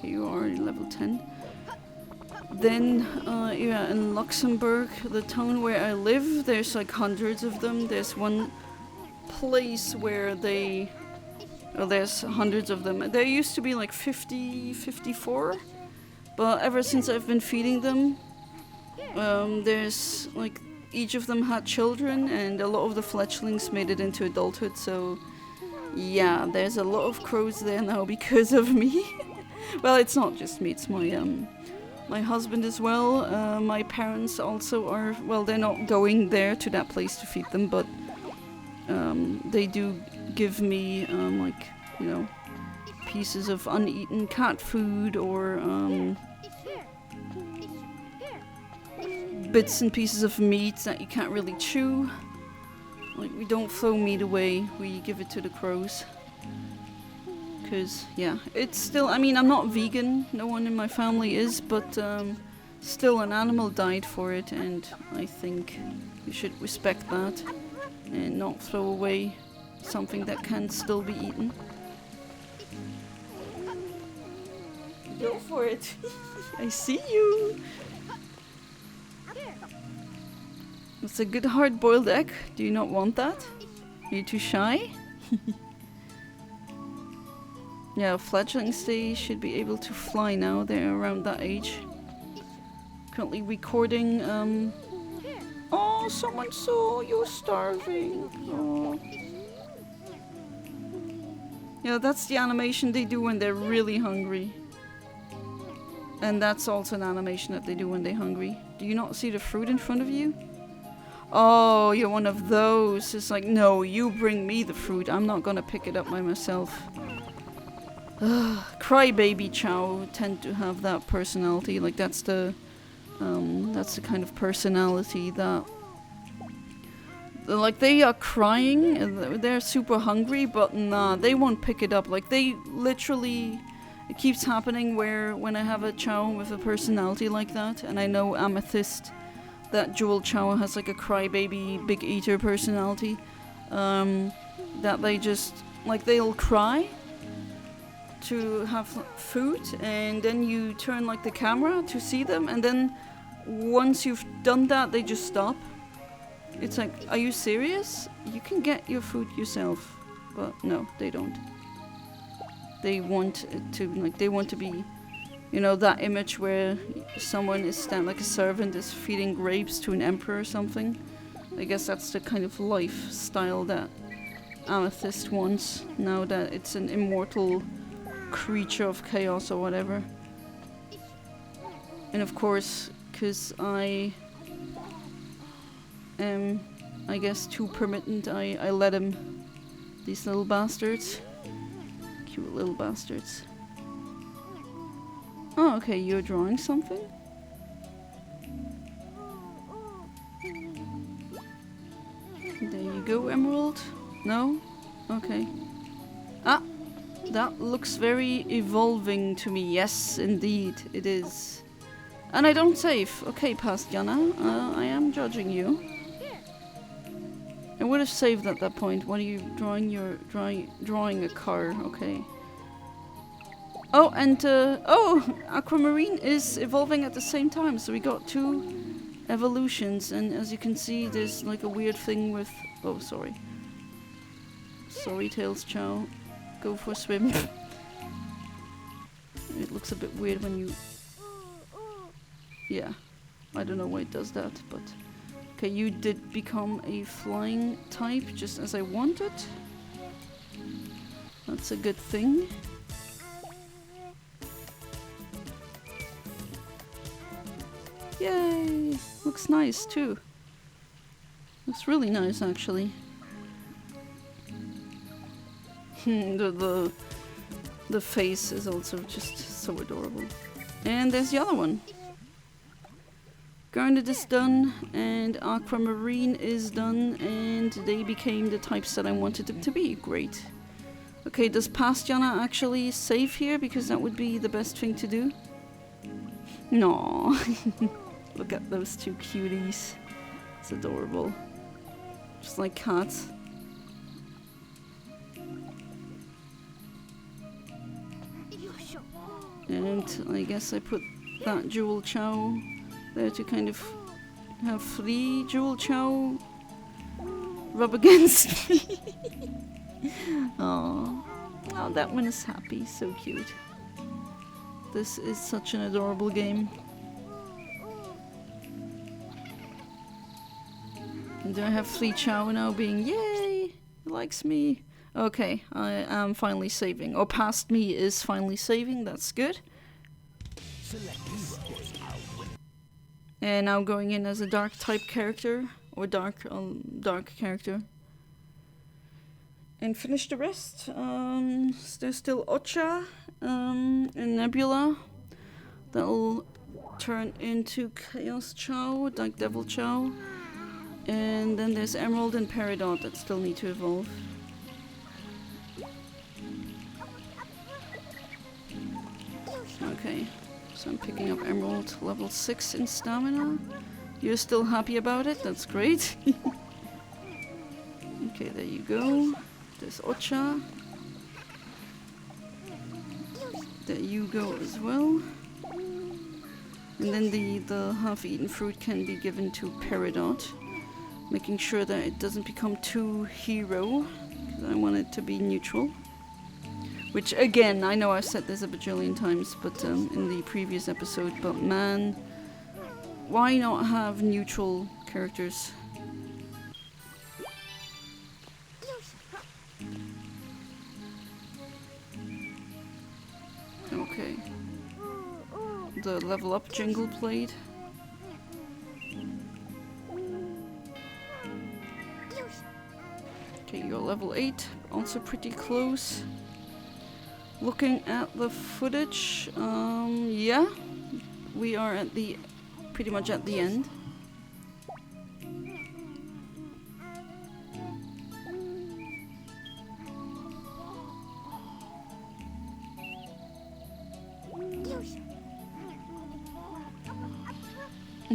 Here you are, level 10. Then, yeah, in Luxembourg, the town where I live, there's like hundreds of them. There's one place where there's hundreds of them. There used to be like 50, 54, but ever since I've been feeding them, there's like, each of them had children, and a lot of the fledglings made it into adulthood, so yeah, there's a lot of crows there now because of me. Well, it's not just me, it's my husband as well. My parents also are, well, they're not going there to that place to feed them, but they do give me, like, you know, pieces of uneaten cat food or bits and pieces of meat that you can't really chew. Like, we don't throw meat away, we give it to the crows. Because, yeah, it's still, I mean, I'm not vegan, no one in my family is, but still an animal died for it, and I think we should respect that and not throw away something that can still be eaten. Go for it. I see you. It's a good hard-boiled egg. Do you not want that? Are you too shy? Yeah, fledglings, they should be able to fly now. They're around that age. Currently recording, oh, someone saw you're starving. Oh. Yeah, that's the animation they do when they're really hungry. And that's also an animation that they do when they're hungry. Do you not see the fruit in front of you? Oh, you're one of those. It's like, no, you bring me the fruit. I'm not gonna pick it up by myself. Crybaby Chao tend to have that personality. Like, that's the kind of personality that, like, they are crying, they're super hungry, but nah, they won't pick it up. Like, they literally, it keeps happening where when I have a Chao with a personality like that, and I know Amethyst, that Jewel Chao has like a crybaby, big eater personality, that they just, like, they'll cry to have food, and then you turn like the camera to see them, and then once you've done that, they just stop. It's like, are you serious? You can get your food yourself. But no, they don't. They want to, like, they want to be, you know, that image where someone is like a servant is feeding grapes to an emperor or something. I guess that's the kind of lifestyle that Amethyst wants, now that it's an immortal creature of chaos or whatever. And of course, because I am, I guess, too permittent, I let him, these little bastards. Cute little bastards. Oh, okay, you're drawing something? There you go, Emerald? No? Okay. Ah! That looks very evolving to me. Yes, indeed, it is. And I don't save. Okay, past Yana. I am judging you. I would have saved at that point. What are you drawing? You're drawing a car. Okay. Oh, and Aquamarine is evolving at the same time. So we got 2 evolutions, and as you can see, there's like a weird thing with. Oh, sorry. Sorry, Tails Chao. Go for a swim. It looks a bit weird when you... Yeah. I don't know why it does that, but... Okay, you did become a flying type, just as I wanted. That's a good thing. Yay! Looks nice, too. Looks really nice, actually. The face is also just so adorable. And there's the other one. Garnet is done, and Aquamarine is done, and they became the types that I wanted them to be. Great. Okay, does past Yana actually save here? Because that would be the best thing to do. No. Look at those 2 cuties. It's adorable. Just like cats. And I guess I put that Jewel Chao there to kind of have 3 Jewel Chao rub against me. Aww. Oh, that one is happy. So cute. This is such an adorable game. And do I have 3 Chao now being, yay, he likes me. Okay, I am finally saving. Or past me is finally saving, that's good. And now going in as a dark type character. Or dark character. And finish the rest. There's still Ocha and Nebula. That'll turn into Chaos Chao, like Devil Chao. And then there's Emerald and Peridot that still need to evolve. Okay, so I'm picking up Emerald, level 6 in stamina. You're still happy about it? That's great. Okay, there you go. There's Ocha. There you go as well. And then the half-eaten fruit can be given to Peridot. Making sure that it doesn't become too hero. I want it to be neutral. Which, again, I know I've said this a bajillion times, but in the previous episode, but man, why not have neutral characters? Okay. The level up jingle played. Okay, you're level 8, also pretty close. Looking at the footage, yeah, we are at pretty much at the end.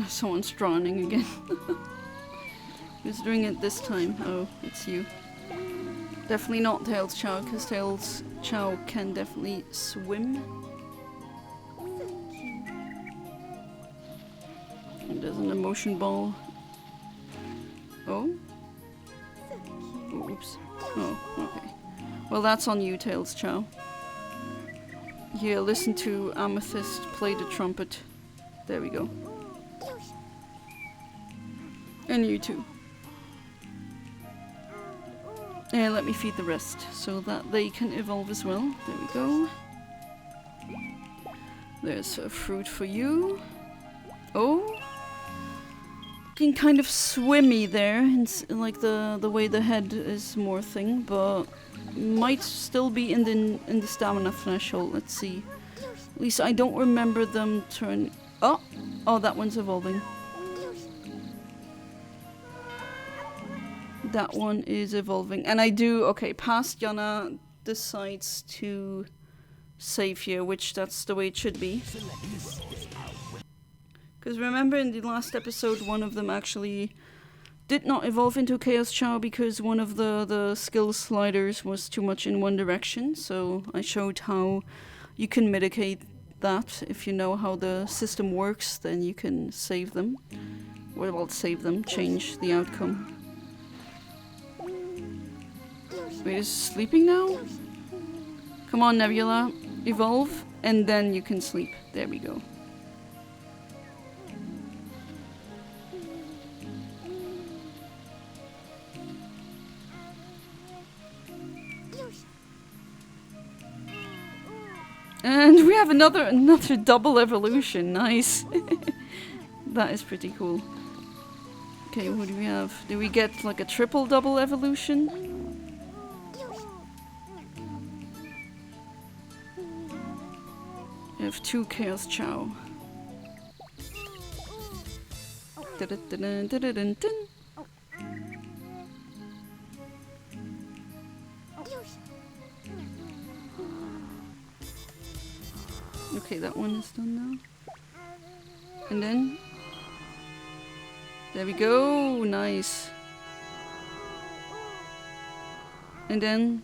Someone's drowning again. Who's doing it this time? Oh, it's you. Definitely not Tails Chao, because Tails Chao can definitely swim. And there's an emotion ball. Oh? Oh, oops. Oh, okay. Well, that's on you, Tails Chao. Here, listen to Amethyst play the trumpet. There we go. And you too. And let me feed the rest so that they can evolve as well. There we go. There's a fruit for you. Oh, looking kind of swimmy there. It's like the way the head is morphing, but might still be in the stamina threshold. Let's see. At least I don't remember them turn. Oh, that one's evolving. that one is evolving. And I do, okay, past Yana decides to save here, which that's the way it should be. Because remember in the last episode, one of them actually did not evolve into Chaos Chao because one of the skill sliders was too much in one direction. So I showed how you can mitigate that. If you know how the system works, then you can save them. Well, save them, change the outcome. Wait, is it sleeping now? Come on, Nebula, evolve, and then you can sleep. There we go. And we have another double evolution. Nice. That is pretty cool. Okay, what do we have? Do we get like a triple double evolution? We have 2 Chaos Chao. Okay, that one is done now. And then... there we go! Nice! And then...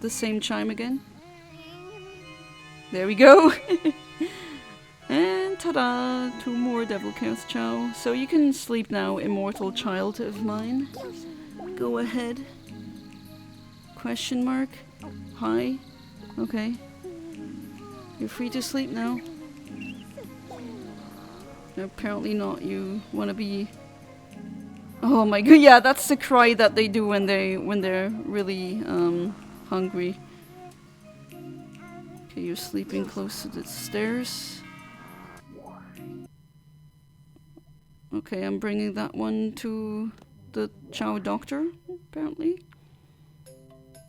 the same chime again. There we go! And ta-da! 2 more Devil Chaos Chao. So you can sleep now, immortal child of mine. Go ahead. Question mark? Hi? Okay. You're free to sleep now. Apparently not. You want to be... oh my god, yeah, that's the cry that they do when they're really hungry. Okay, you're sleeping close to the stairs. Okay, I'm bringing that one to the Chao doctor, apparently.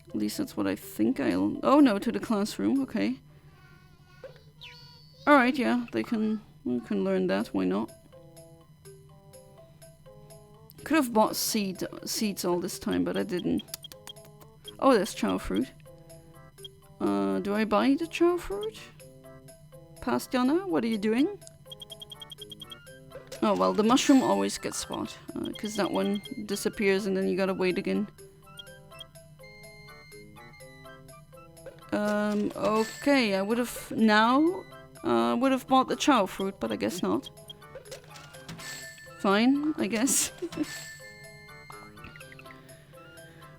At least that's what I think I'll... oh no, to the classroom, okay. Alright, yeah, we can learn that, why not? Could have bought seeds all this time, but I didn't. Oh, there's Chao fruit. Do I buy the Chao fruit? Past Yana, what are you doing? Oh, well, the mushroom always gets spot, because that one disappears and then you gotta wait again. Okay, I would have now... would have bought the Chao fruit, but I guess not. Fine, I guess.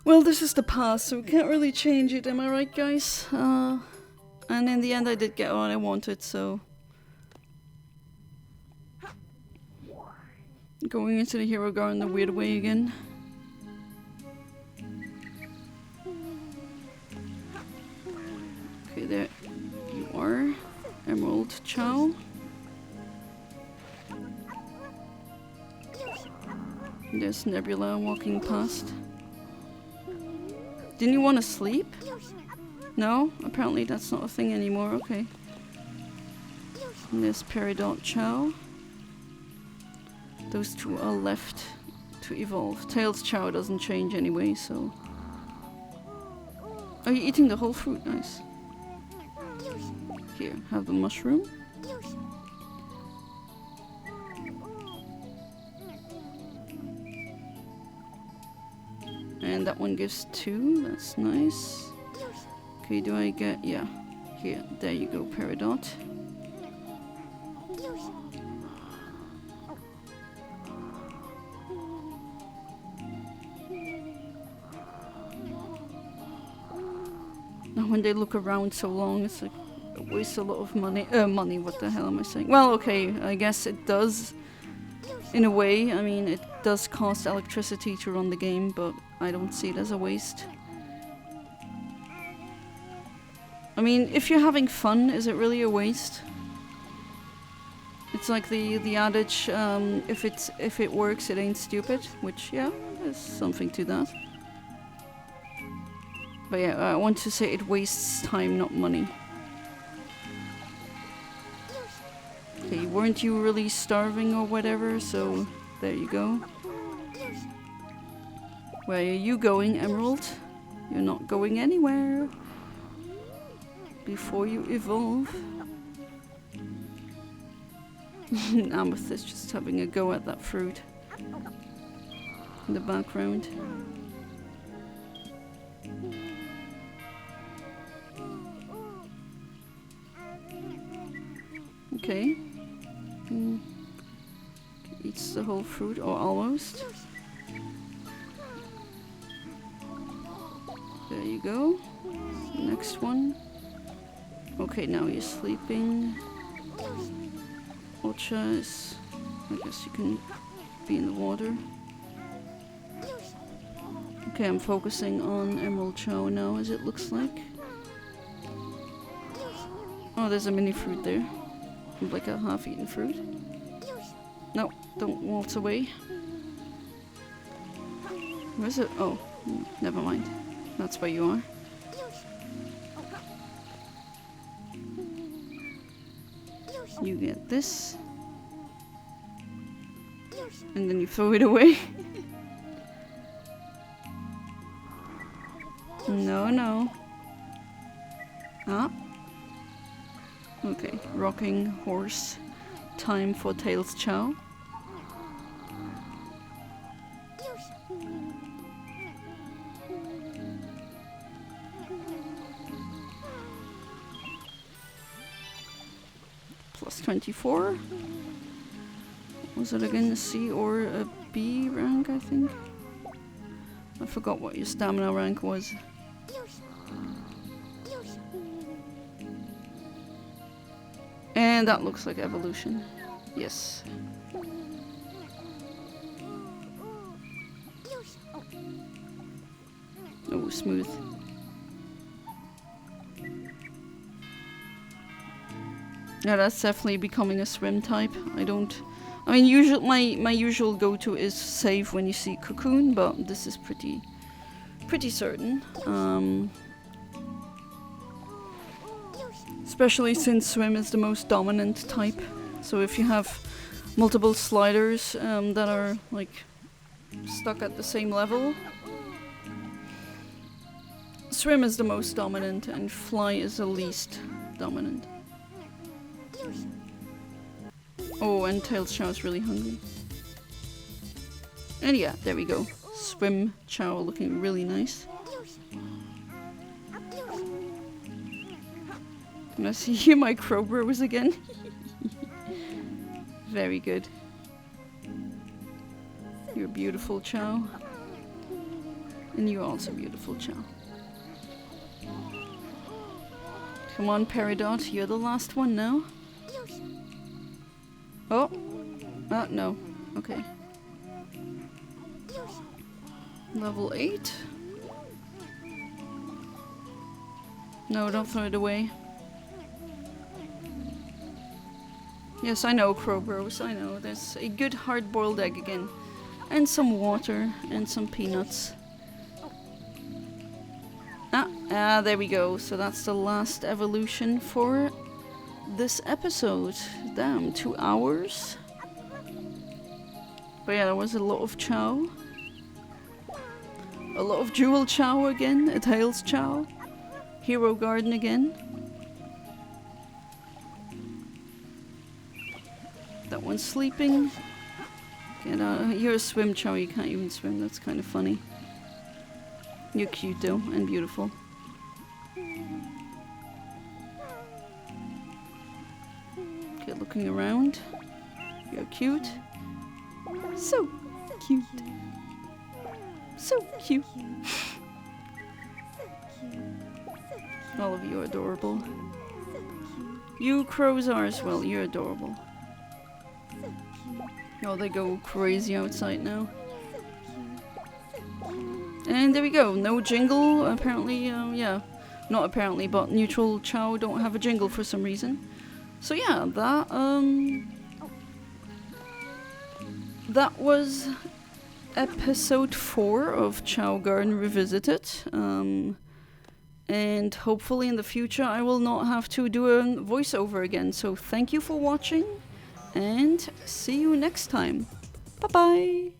Well, this is the past, so we can't really change it, am I right, guys? And in the end I did get what I wanted, so... going into the Hero Garden the weird way again. Okay, there you are. Emerald Chao. There's Nebula walking past. Didn't you want to sleep? No? Apparently that's not a thing anymore, okay. And there's Peridot Chao. Those 2 are left to evolve. Tails Chao doesn't change anyway, so... are you eating the whole fruit? Nice. Here, have the mushroom. And that one gives 2, that's nice. Okay, do I get... yeah. Here, there you go, Peridot. Now when they look around so long, it's like... it wastes a lot of money. Money, what the hell am I saying? Well, okay, I guess it does. In a way, I mean, it does cost electricity to run the game, but I don't see it as a waste. I mean, if you're having fun, is it really a waste? It's like the adage, if it works, it ain't stupid, which, yeah, there's something to that. But yeah, I want to say it wastes time, not money. Okay, weren't you really starving or whatever, so there you go. Where are you going, Emerald? You're not going anywhere. Before you evolve. Amethyst just having a go at that fruit. In the background. Okay. Eats the whole fruit, or almost. There you go. Next one. Okay, now you're sleeping. Ocha is... I guess you can be in the water. Okay, I'm focusing on Emerald Chao now, as it looks like. Oh, there's a mini fruit there. Like a half-eaten fruit. No, don't waltz away. Where is it? Oh, never mind. That's where you are. You get this. And then you throw it away. No, no. Ah. Okay, rocking horse. Time for Tails Chao. Plus 24. What was it again? A C or a B rank, I think? I forgot what your stamina rank was. And that looks like evolution. Yes. Oh, smooth. Yeah, that's definitely becoming a swim type. I mean, my usual go-to is save when you see Cocoon, but this is pretty certain. Especially since swim is the most dominant type. So if you have multiple sliders that are like stuck at the same level, swim is the most dominant and fly is the least dominant. Oh, and Tails Chao is really hungry. And yeah, there we go. Swim Chao looking really nice. Can I see my Crowbros again? Very good. You're beautiful, Chao. And you're also beautiful, Chao. Come on, Peridot, you're the last one now. Oh! No. Okay. Level 8. No, don't throw it away. Yes, I know, Crowbros, I know. There's a good hard-boiled egg again. And some water, and some peanuts. There we go. So that's the last evolution for this episode. Damn, 2 hours. But yeah, there was a lot of Chao. A lot of Jewel Chao again, a Tails Chao. Hero Garden again. That one's sleeping. Get out. You're a swim Chao, you can't even swim, that's kind of funny. You're cute though, and beautiful. Okay, looking around. You're cute. So cute. So cute. All of you are adorable. You crows are as well, you're adorable. Oh, they go crazy outside now. And there we go, no jingle, apparently, yeah. Not apparently, but neutral Chao don't have a jingle for some reason. So yeah, that was episode 4 of Chao Garden Revisited. And hopefully in the future I will not have to do a voiceover again. So thank you for watching, and see you next time. Bye bye!